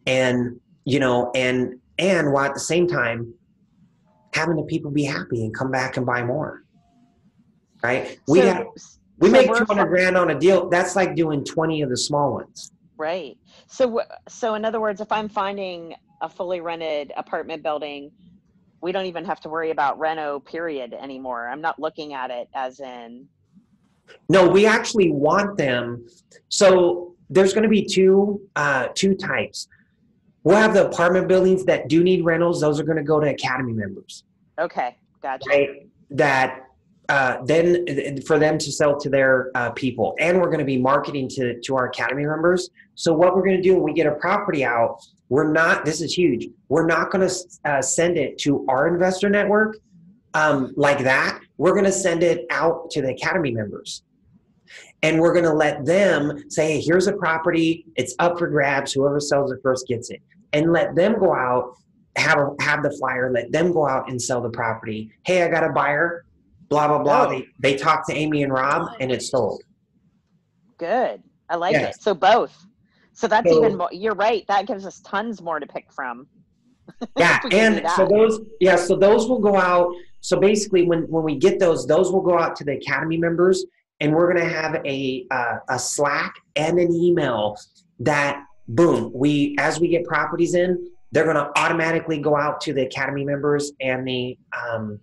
Speaker 1: and while at the same time having the people be happy and come back and buy more. Right? We make 200 grand on a deal. That's like doing 20 of the small ones.
Speaker 3: Right. So in other words, if I'm finding a fully rented apartment building, we don't even have to worry about reno period anymore. I'm not looking at it as in.
Speaker 1: No, we actually want them. So there's going to be two types. We'll have the apartment buildings that do need rentals. Those are going to go to Academy members.
Speaker 3: Okay, gotcha.
Speaker 1: Right? That then for them to sell to their people. And we're going to be marketing to our Academy members. So what we're going to do when we get a property out, this is huge. We're not going to send it to our investor network like that. We're going to send it out to the Academy members. And we're going to let them say, hey, here's a property. It's up for grabs. Whoever sells it first gets it. And let them go out, have the flyer, let them go out and sell the property. Hey, I got a buyer, blah, blah, blah.
Speaker 3: Oh.
Speaker 1: They talk to Amy and Rob and it's sold.
Speaker 3: Good. I like
Speaker 1: Yes.
Speaker 3: it. So both. So that's even more, you're right. That gives us tons more to pick from.
Speaker 1: Yeah. And so those will go out. So basically when we get those will go out to the Academy members, and we're going to have a Slack and an email that boom, as we get properties in, they're going to automatically go out to the Academy members and to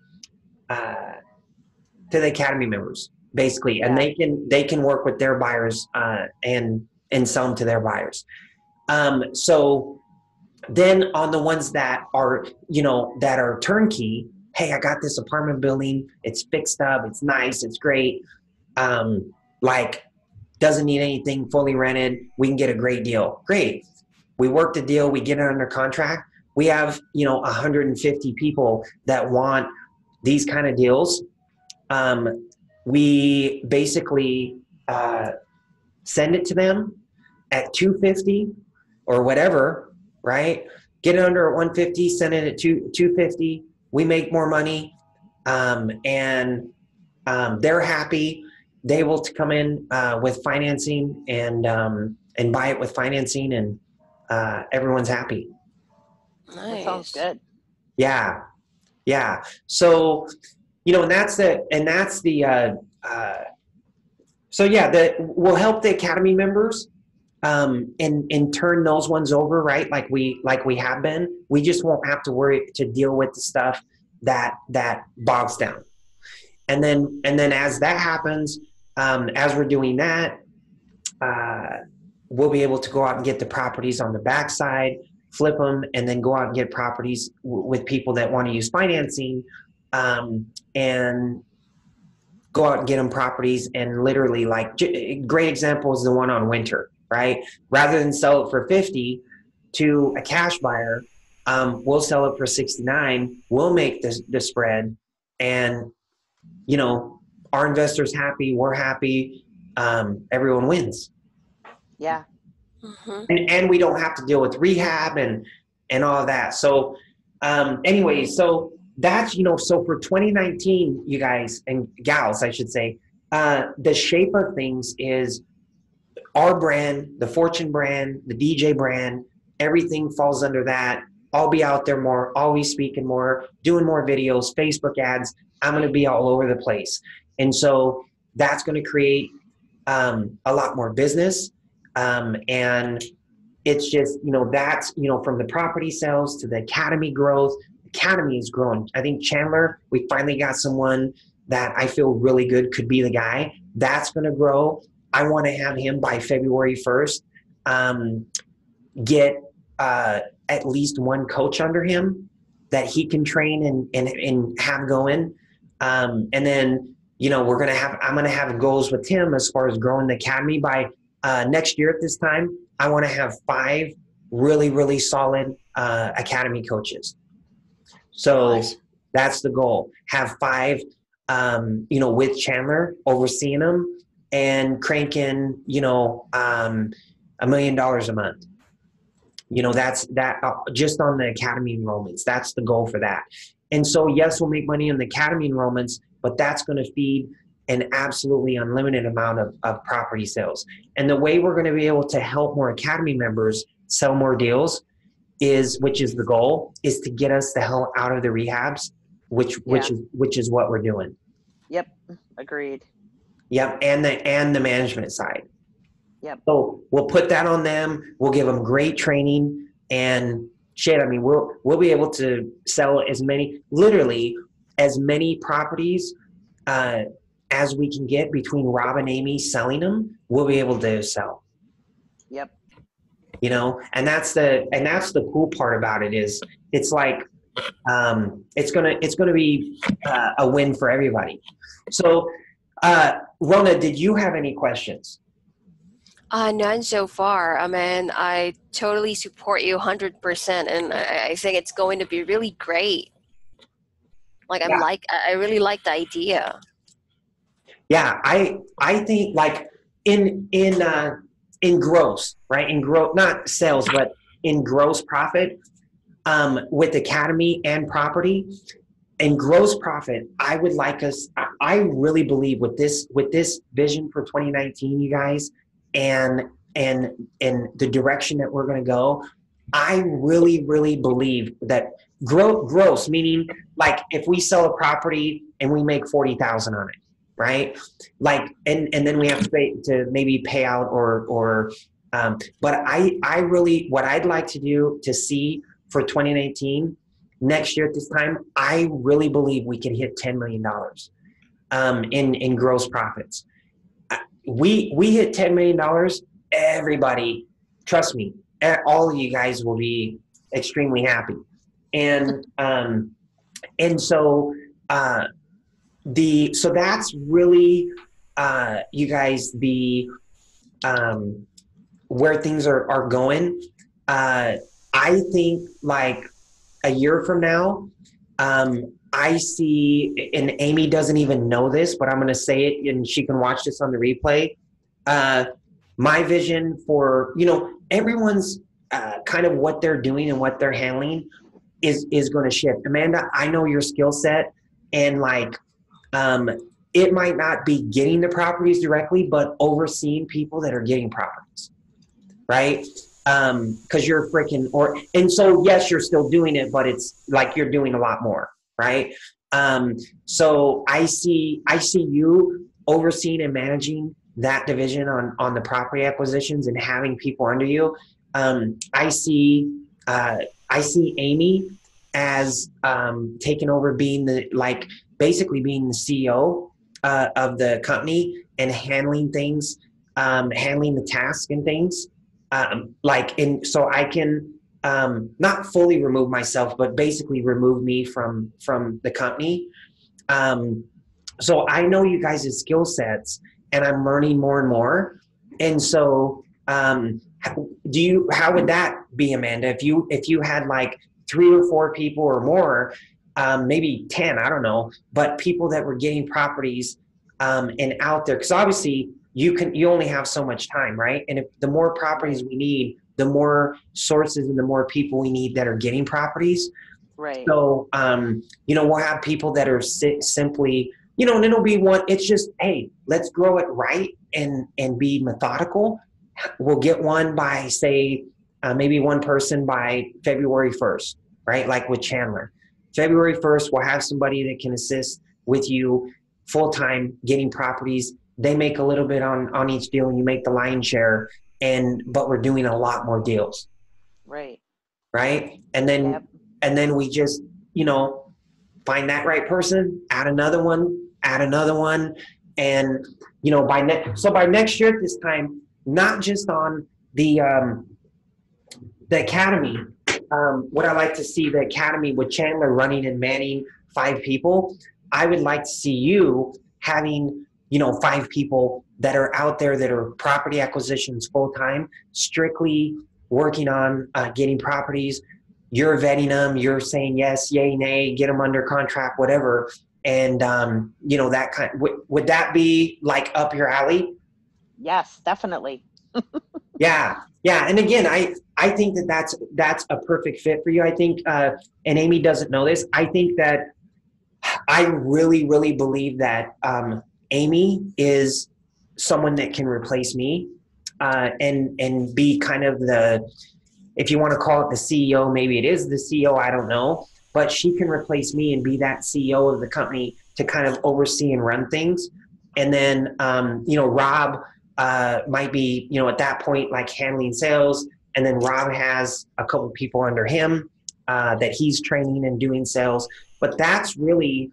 Speaker 1: the Academy members basically. And they can work with their buyers and sell them to their buyers. So then on the ones that are, that are turnkey, hey, I got this apartment building. It's fixed up. It's nice. It's great. Doesn't need anything, fully rented. We can get a great deal. Great. We work the deal. We get it under contract. We have, 150 people that want these kind of deals. We basically send it to them at 250 or whatever, right? Get it under at 150, send it at 250. We make more money, and they're happy. They able to come in with financing and buy it with financing, and everyone's happy.
Speaker 2: Nice.
Speaker 3: That sounds good.
Speaker 1: Yeah. So, we'll help the Academy members and turn those ones over, right? Like we have been. We just won't have to worry to deal with the stuff that bogs down. And then as that happens, as we're doing that, we'll be able to go out and get the properties on the backside, flip them, and then go out and get properties with people that want to use financing, and go out and get them properties. And literally, great example is the one on Winter, right? Rather than sell it for 50 to a cash buyer, we'll sell it for 69. We'll make the spread, and our investors happy, we're happy, everyone wins.
Speaker 3: Yeah.
Speaker 2: Mm-hmm.
Speaker 1: And we don't have to deal with rehab and all of that. So anyway, so that's, so for 2019, you guys and gals, I should say, the shape of things is our brand, the Fortune brand, the DJ brand, everything falls under that. I'll be out there more, always speaking more, doing more videos, Facebook ads. I'm going to be all over the place. And so that's going to create a lot more business. And it's just, that's, from the property sales to the Academy growth. Academy is growing. I think Chandler, we finally got someone that I feel really good could be the guy. That's going to grow. I want to have him by February 1st, get at least one coach under him that he can train and have going. And then I'm going to have goals with him as far as growing the academy by next year at this time. I want to have 5 really, really solid academy coaches. So
Speaker 2: Nice.
Speaker 1: that's the goal. Have 5, with Chandler overseeing them and cranking, $1 million a month. That's that just on the academy enrollments. That's the goal for that. And so, yes, we'll make money on the academy enrollments, but that's going to feed an absolutely unlimited amount of property sales. And the way we're going to be able to help more academy members sell more deals which is the goal, is to get us the hell out of the rehabs, which is what we're doing.
Speaker 3: Yep. Agreed.
Speaker 1: Yep. And the management side.
Speaker 3: Yep.
Speaker 1: So we'll put that on them. We'll give them great training and shit. I mean, we'll be able to sell literally as many properties as we can get between Rob and Amy selling them. We'll be able to sell.
Speaker 3: Yep.
Speaker 1: And that's the cool part about it is it's like it's gonna be a win for everybody. So, Rona, did you have any questions?
Speaker 2: None so far. I mean, I totally support you 100%, and I think it's going to be really great. Like, I really like the idea.
Speaker 1: Yeah, I think like in gross, right? In gross, not sales, but in gross profit, with academy and property. In gross profit, I would like us. I really believe with this vision for 2019, you guys, and the direction that we're going to go, I really, really believe that gross, meaning like if we sell a property and we make 40,000 on it, right? Like, and then we have to maybe pay out but I really, what I'd like to do to see for 2019, next year at this time, I really believe we can hit $10 million in gross profits. We hit $10 million, everybody, trust me, all of you guys will be extremely happy. And so so that's really you guys where things are going. I think like a year from now, I see, and Amy doesn't even know this, but I'm going to say it and she can watch this on the replay. My vision for, everyone's kind of what they're doing and what they're handling is going to shift. Amanda, I know your skill set, and like, it might not be getting the properties directly, but overseeing people that are getting properties, right? Because you're and so yes, you're still doing it, but it's like you're doing a lot more, right? So I see you overseeing and managing that division on the property acquisitions and having people under you. I see Amy as taking over, being basically being the CEO of the company and handling things, handling the tasks and things. So I can not fully remove myself, but basically remove me from the company. So I know you guys' skill sets, and I'm learning more and more. And so, how would that be, Amanda? If you had like 3 or 4 people or more, maybe 10, I don't know, but people that were getting properties and out there, because obviously you only have so much time, right? And if the more properties we need, the more sources and the more people we need that are getting properties.
Speaker 3: Right.
Speaker 1: So, we'll have people that are simply, and it'll be it's just, hey, let's grow it right and be methodical. We'll get one by, say, maybe one person by February 1st, right? Like with Chandler. February 1st, we'll have somebody that can assist with you full-time getting properties. They make a little bit on each deal, and you make the lion's share, but we're doing a lot more deals. Right. Right. And then we just, find that right person, add another one. And, by next year at this time, not just on the academy, what I like to see the academy with Chandler running and manning 5 people, I would like to see you having, 5 people that are out there that are property acquisitions full time, strictly working on getting properties. You're vetting them. You're saying yes, yay, nay, get them under contract, whatever. And that kind. Would that be like up your alley?
Speaker 3: Yes, definitely.
Speaker 1: Yeah. And again, I think that's a perfect fit for you. I think, and Amy doesn't know this, I think that I really, really believe that Amy is someone that can replace me and be kind of if you want to call it the CEO, maybe it is the CEO, I don't know. But she can replace me and be that CEO of the company to kind of oversee and run things. And then, Rob might be, at that point, like handling sales. And then Rob has a couple people under him that he's training and doing sales. But that's really,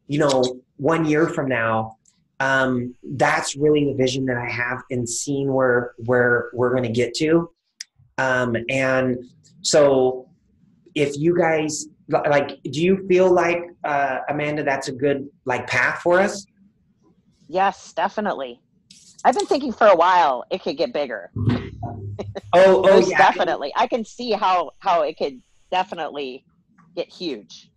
Speaker 1: 1 year from now, that's really the vision that I have in seeing where we're going to get to. And so if you guys, do you feel like, Amanda, that's a good path for us?
Speaker 3: Yes, definitely. I've been thinking for a while it could get bigger.
Speaker 1: Most
Speaker 3: definitely. I can see how it could definitely get huge.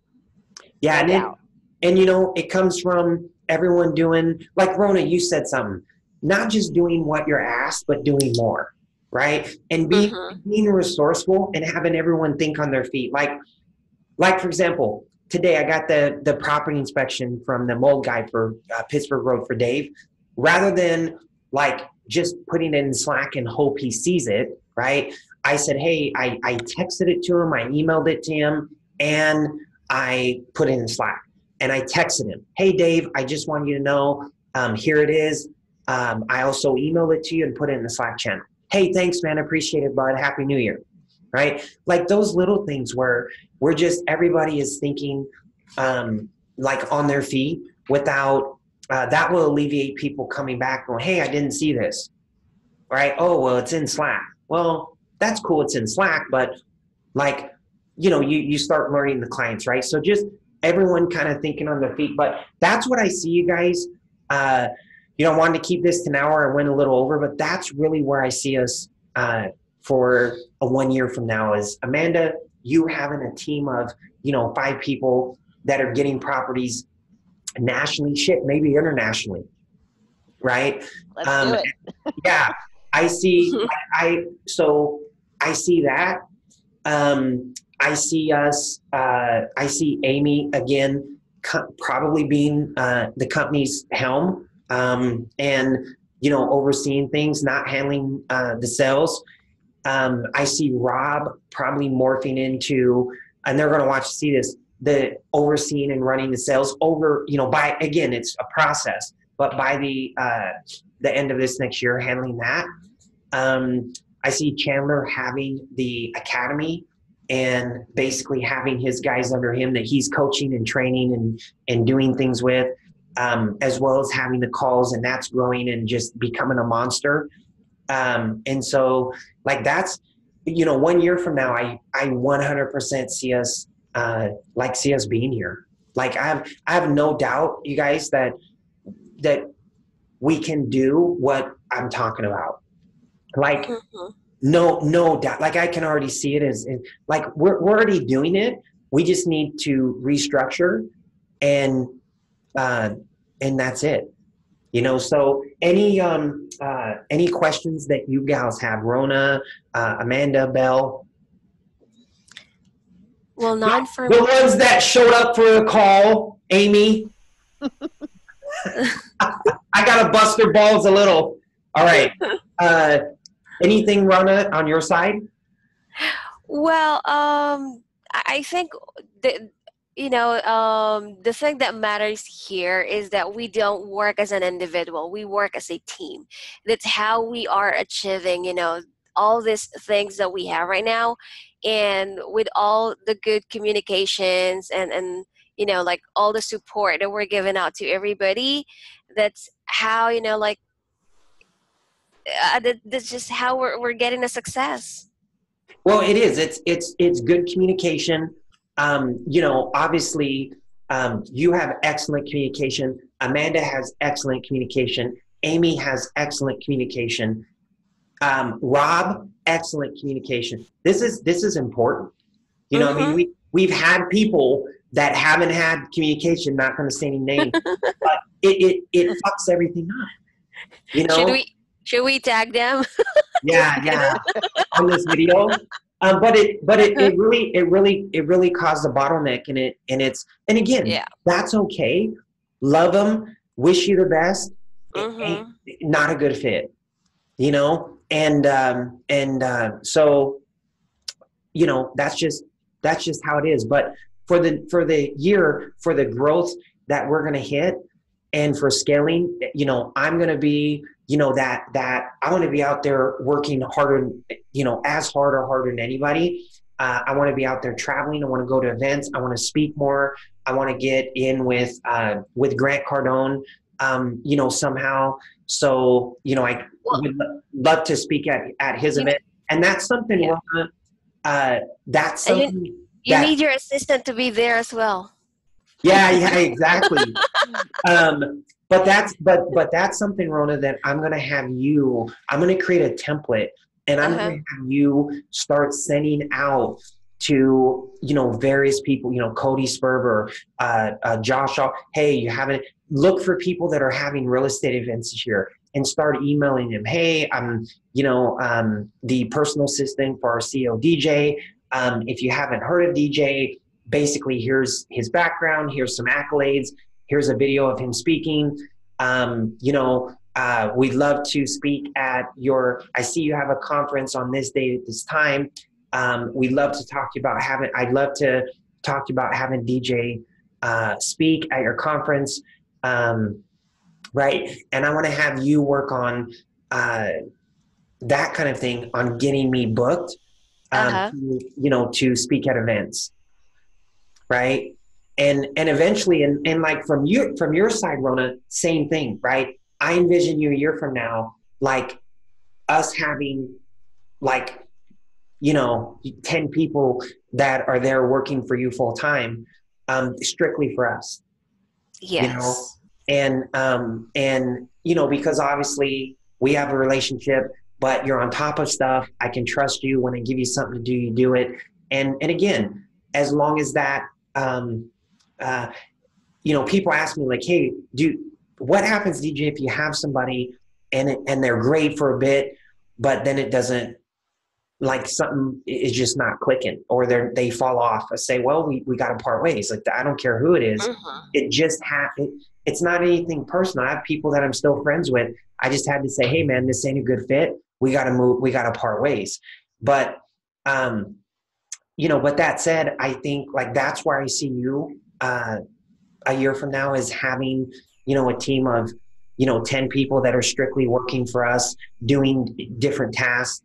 Speaker 1: Yeah,
Speaker 3: no
Speaker 1: and it comes from everyone doing, like Rona, you said something, not just doing what you're asked, but doing more, right? And being resourceful and having everyone think on their feet. Like for example, today I got the property inspection from the mold guy for Pittsburgh Road for Dave. Rather than just putting it in Slack and hope he sees it, right? I said, hey, I texted it to him, I emailed it to him, and I put it in Slack. And I texted him, hey, Dave, I just want you to know, here it is. I also emailed it to you and put it in the Slack channel. Hey, thanks, man. Appreciate it, bud. Happy New Year, right? Like those little things where everybody is thinking on their feet without, that will alleviate people coming back going, hey, I didn't see this, right? Oh, well, it's in Slack. Well, that's cool. It's in Slack, but you start learning the clients, right? So just everyone kind of thinking on their feet, but that's what I see, you guys. I wanted to keep this to an hour. I went a little over, but that's really where I see us for a 1 year from now is, Amanda, you having a team of, 5 people that are getting properties nationally, maybe internationally, right?
Speaker 3: Let's do it.
Speaker 1: Yeah, I see. I see that. I see us. I see Amy again, probably being the company's helm, and overseeing things, not handling the sales. I see Rob probably morphing into, and they're going to see this, the overseeing and running the sales by, again, it's a process, but by the end of this next year, handling that. I see Chandler having the academy and basically having his guys under him that he's coaching and training and doing things with, as well as having the calls, and that's growing and just becoming a monster. And so that's, 1 year from now, I 100% see us, see us being here. I have no doubt, you guys, that we can do what I'm talking about. No doubt. I can already see it as we're already doing it. We just need to restructure and that's it. So any questions that you gals have, Rona, Amanda, Belle?
Speaker 2: Well, not for
Speaker 1: the ones that showed up for a call, Amy. I gotta bust their balls a little. All right. Anything, Rona, on your side?
Speaker 2: Well, I think the thing that matters here is that we don't work as an individual. We work as a team. That's how we are achieving, all these things that we have right now. And with all the good communications and all the support that we're giving out to everybody, that's how, that's just how we're getting the success.
Speaker 1: Well, it is. It's good communication. Obviously, you have excellent communication. Amanda has excellent communication. Amy has excellent communication. Rob, excellent communication. This is important. You know, I mean, we've had people that haven't had communication, not going to say any names, but it fucks everything up. You know?
Speaker 2: Should we tag them?
Speaker 1: Yeah, on this video. But it really caused a bottleneck in it, and again, that's okay. Love them, wish you the best. Ain't not a good fit, you know, and so, you know, that's just how it is. But for the year, for the growth that we're gonna hit, and for scaling, you know, I'm gonna be, you know, that I want to be out there working harder, you know, as hard or harder than anybody. I want to be out there traveling. I want to go to events. I want to speak more. I want to get in with Grant Cardone, you know, somehow. So, you know, I would love to speak at his event, and that's something. That's something.
Speaker 2: You need your assistant to be there as well.
Speaker 1: Yeah, exactly. But that's something, Rona, that I'm going to create a template, and I'm going to have you start sending out to, you know, various people, you know, Cody Sperber, Josh, hey, you haven't, look for people that are having real estate events this year and start emailing them. Hey, I'm, you know, the personal assistant for our CEO, DJ. If you haven't heard of DJ, basically here's his background, here's some accolades, here's a video of him speaking. You know, we'd love to speak at I see you have a conference on this date at this time. We'd love to talk to you about I'd love to talk to you about having DJ speak at your conference. Right. And I want to have you work on that kind of thing, on getting me booked, you know, to speak at events. Right. And eventually, and like from your side, Rona, same thing, right? I envision you a year from now, like us having, like, you know, 10 people that are there working for you full time, strictly for us.
Speaker 2: Yes.
Speaker 1: You know, and you know, because obviously we have a relationship, but you're on top of stuff. I can trust you. When I give you something to do, you do it. And again, as long as that. You know, people ask me like, hey, what happens, DJ, if you have somebody and they're great for a bit, but then it doesn't, like, something is just not clicking, or they fall off. I say, well, we got to part ways. Like, I don't care who it is. It just it's not anything personal. I have people that I'm still friends with. I just had to say, hey man, this ain't a good fit. We got to move. We got to part ways. But, you know, but that said, I think, like, that's where I see you a year from now, is having, you know, a team of, you know, 10 people that are strictly working for us, doing different tasks.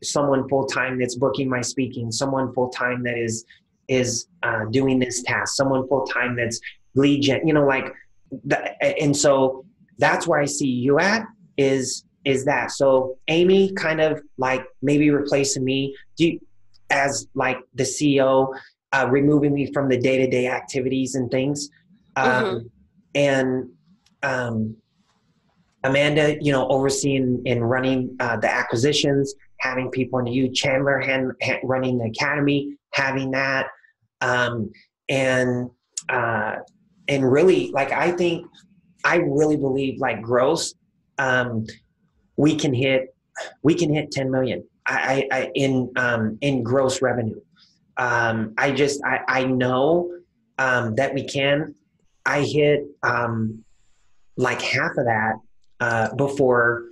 Speaker 1: Someone full-time that's booking my speaking, someone full-time that is doing this task, someone full-time that's lead gen, you know, like and so that's where I see you at, is that. So Amy, kind of like maybe replacing me, as like the CEO, removing me from the day-to-day activities and things. And Amanda, you know, overseeing and running the acquisitions, having people under you, Chandler running the academy, having that, and really, like, I really believe, like, gross, we can hit 10 million in gross revenue. I know that we can. I hit like half of that before,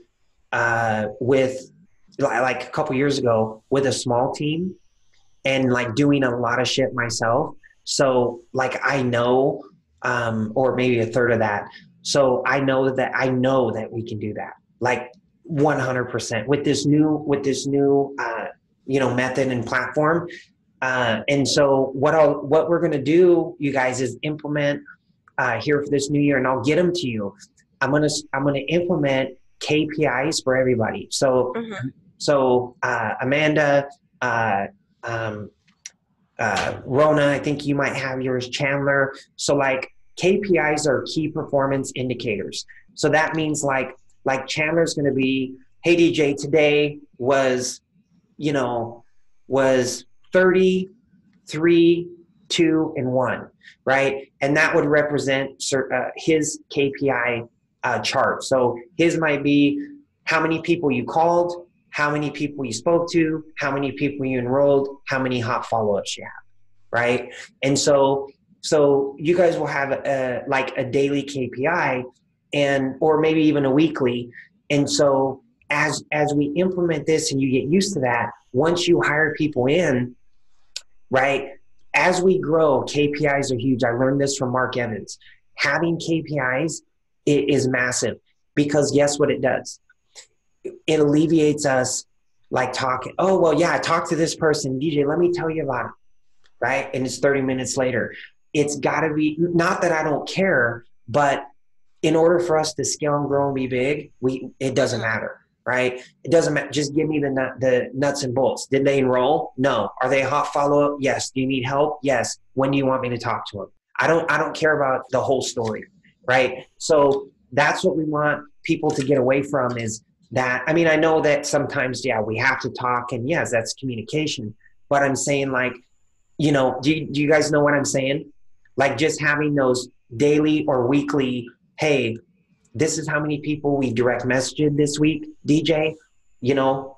Speaker 1: with, like, a couple years ago, with a small team and, like, doing a lot of shit myself. So, like, I know, or maybe a third of that. So I know that we can do that, like, 100% with this new you know, method and platform. And so what we're going to do, you guys, is implement here for this new year, and I'll get them to you. I'm going to implement KPIs for everybody. So, Amanda, Rona, I think you might have yours, Chandler. So, like, KPIs are key performance indicators. So that means like Chandler's going to be, hey DJ, today was 30, 3, 2, and 1, right? And that would represent his KPI chart. So his might be how many people you called, how many people you spoke to, how many people you enrolled, how many hot follow-ups you have, right? And so you guys will have a daily KPI or maybe even a weekly. And so as we implement this and you get used to that, once you hire people in, right, as we grow, KPIs are huge. I learned this from Mark Evans. Having KPIs is massive because guess what it does? It alleviates us like talking, oh, well, yeah, I talked to this person, DJ, let me tell you about it, right? And it's 30 minutes later. It's got to be, not that I don't care, but in order for us to scale and grow and be big, it doesn't matter, right? It doesn't matter. Just give me the nuts and bolts. Did they enroll? No. Are they a hot follow-up? Yes. Do you need help? Yes. When do you want me to talk to them? I don't care about the whole story, right? So that's what we want people to get away from is that. I mean, I know that sometimes, yeah, we have to talk and yes, that's communication, but I'm saying like, do you guys know what I'm saying? Like just having those daily or weekly, hey, this is how many people we direct messaged this week, DJ,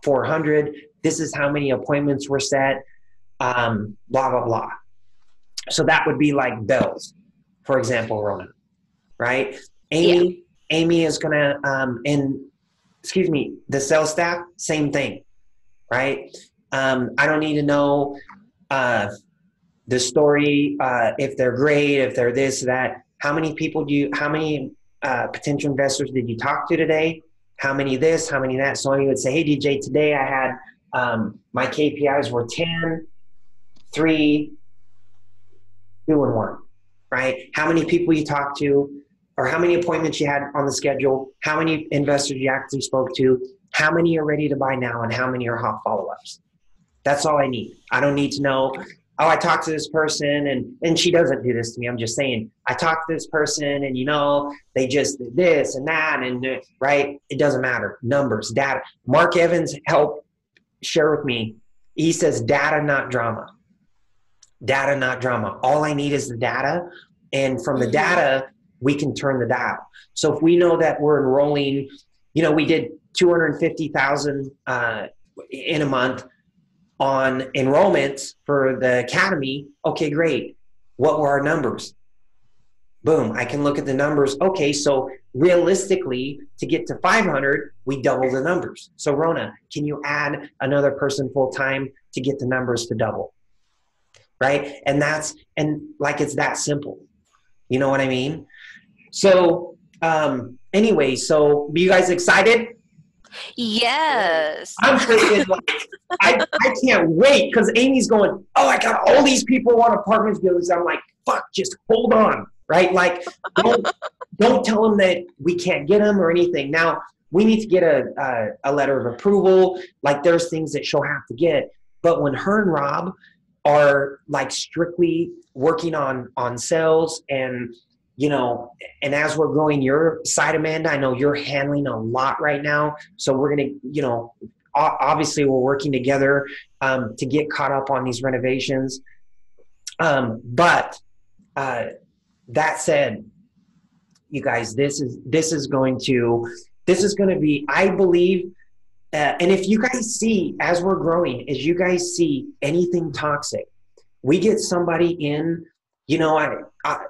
Speaker 1: 400. This is how many appointments were set, blah, blah, blah. So that would be like bells, for example, Rona, right? Amy is going to, the sales staff, same thing, right? I don't need to know the story, if they're great, if they're this, that. How many potential investors did you talk to today? How many this, how many that? So I would say, hey, DJ, today I had my KPIs were 10, 3, 2, and 1, right? How many people you talked to, or how many appointments you had on the schedule, how many investors you actually spoke to, how many are ready to buy now, and how many are hot follow-ups. That's all I need. I don't need to know, oh, I talked to this person, and she doesn't do this to me. I'm just saying, I talked to this person, and, they just did this and that, and right? It doesn't matter. Numbers, data. Mark Evans helped share with me. He says, data, not drama. Data, not drama. All I need is the data, and from the data, we can turn the dial. So if we know that we're enrolling, we did 250,000 in a month on enrollments for the academy. Okay, great. What were our numbers? Boom, I can look at the numbers. Okay, so realistically, to get to 500, we double the numbers. So Rona, can you add another person full-time to get the numbers to double? Right? And it's that simple. You know what I mean? So anyway, so are you guys excited?
Speaker 2: Yes.
Speaker 1: I'm freaking I can't wait because Amy's going, oh, I got all these people want apartments buildings. I'm like, fuck, just hold on, right? Like, don't tell them that we can't get them or anything. Now, we need to get a letter of approval. Like, there's things that she'll have to get. But when her and Rob are like strictly working on sales and and as we're growing your side, Amanda, I know you're handling a lot right now. So we're going to, obviously we're working together to get caught up on these renovations. But that said, you guys, this is going to be, I believe, and if you guys see, as we're growing, as you guys see anything toxic, we get somebody in,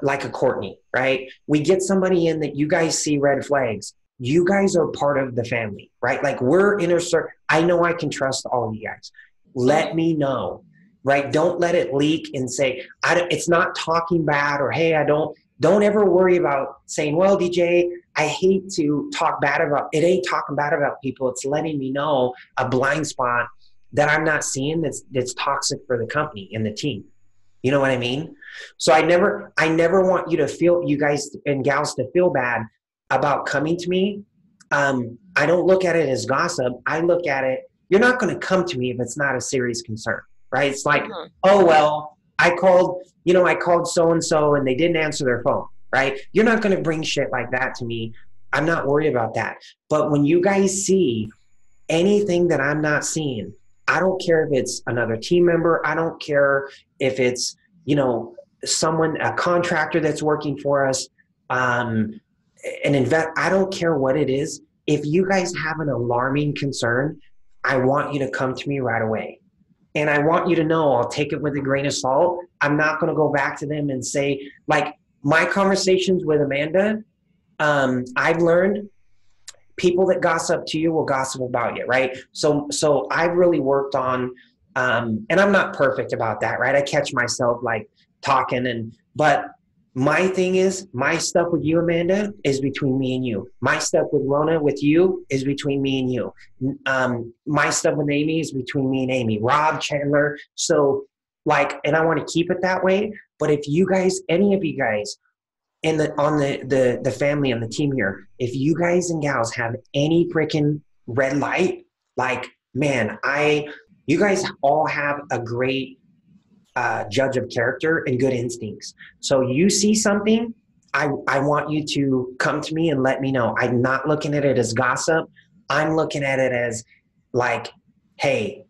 Speaker 1: like a Courtney, right? We get somebody in that you guys see red flags. You guys are part of the family, right? Like we're inner circle. I know I can trust all of you guys. Let me know, right? Don't let it leak and say, it's not talking bad or, hey, don't ever worry about saying, well, DJ, I hate to talk bad about, it ain't talking bad about people. It's letting me know a blind spot that I'm not seeing that's toxic for the company and the team. You know what I mean? So I never want you to feel, you guys and gals to feel bad about coming to me. I don't look at it as gossip. I look at it, you're not going to come to me if it's not a serious concern, right? It's like, oh, well, I called so-and-so and they didn't answer their phone. right? You're not going to bring shit like that to me. I'm not worried about that. But when you guys see anything that I'm not seeing, I don't care if it's another team member. I don't care if it's, someone, a contractor that's working for us, an I don't care what it is. If you guys have an alarming concern, I want you to come to me right away. And I want you to know I'll take it with a grain of salt. I'm not going to go back to them and say, like, my conversations with Amanda, I've learned people that gossip to you will gossip about you, right? So I've really worked on, and I'm not perfect about that, right? I catch myself like talking, but my thing is, my stuff with you, Amanda, is between me and you. My stuff with Rona, with you, is between me and you. My stuff with Amy is between me and Amy. Rob, Chandler. So, like, and I want to keep it that way. But if you guys, any of you guys, on the family and the team here, if you guys and gals have any freaking red light, like, man, you guys all have a great judge of character and good instincts. So you see something, I want you to come to me and let me know. I'm not looking at it as gossip. I'm looking at it as like, hey,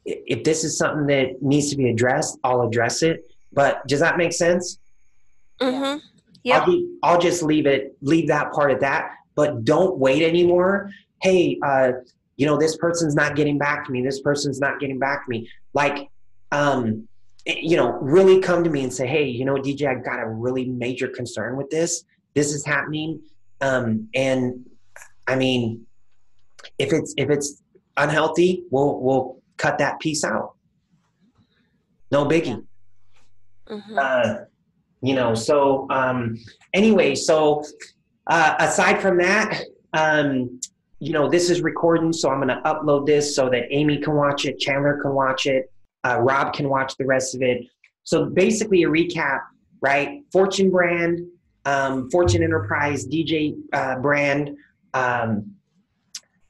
Speaker 1: if this is something that needs to be addressed, I'll address it. But does that make sense?
Speaker 2: Mm-hmm. Yep.
Speaker 1: I'll just leave that part at that, but don't wait anymore. Hey, this person's not getting back to me. This person's not getting back to me. Like, really come to me and say, hey, DJ, I got a really major concern with this. This is happening. And I mean, if it's unhealthy, we'll cut that piece out. No biggie.
Speaker 2: Mm-hmm.
Speaker 1: Anyway, so aside from that, this is recording, so I'm going to upload this so that Amy can watch it, Chandler can watch it, Rob can watch the rest of it. So basically a recap, right? Fortune brand, Fortune Enterprise, DJ brand,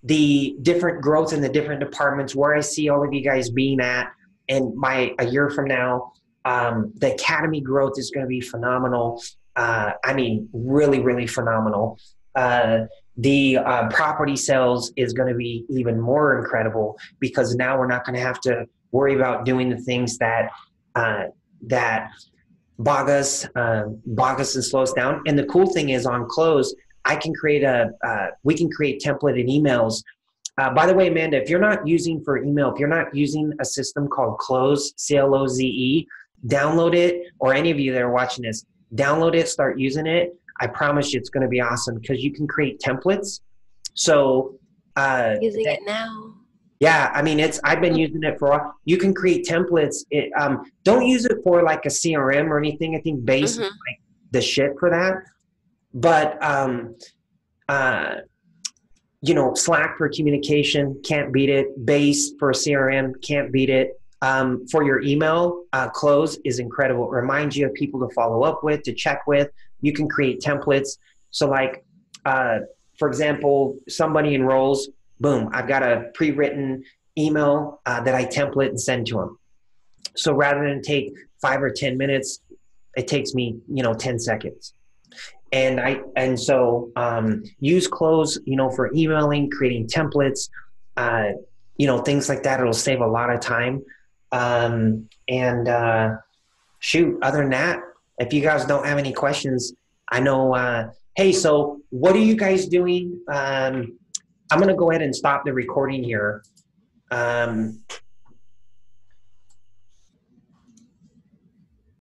Speaker 1: the different growth in the different departments, where I see all of you guys being at, and by a year from now, the Academy growth is going to be phenomenal. I mean, really, really phenomenal. The property sales is going to be even more incredible, because now we're not going to have to worry about doing the things that bog us and slow us down. And the cool thing is, on Close, I can create we can create templated emails. By the way, Amanda, if you're not using a system called Close, Cloze, download it, or any of you that are watching this, download it, start using it. I promise you it's going to be awesome, because you can create templates. So
Speaker 2: using it now.
Speaker 1: Yeah, I mean, I've been using it for a while. You can create templates. Don't use it for like a CRM or anything. I think Base is like the shit for that. But Slack for communication, can't beat it. Base for a CRM, can't beat it. For your email, Close is incredible. It reminds you of people to follow up with, to check with. You can create templates. So like, for example, somebody enrolls, boom, I've got a pre-written email that I template and send to them. So rather than take 5 or 10 minutes, it takes me, 10 seconds. And so use Close, for emailing, creating templates, things like that. It'll save a lot of time. Shoot, other than that, if you guys don't have any questions, I know, hey, so what are you guys doing? I'm going to go ahead and stop the recording here.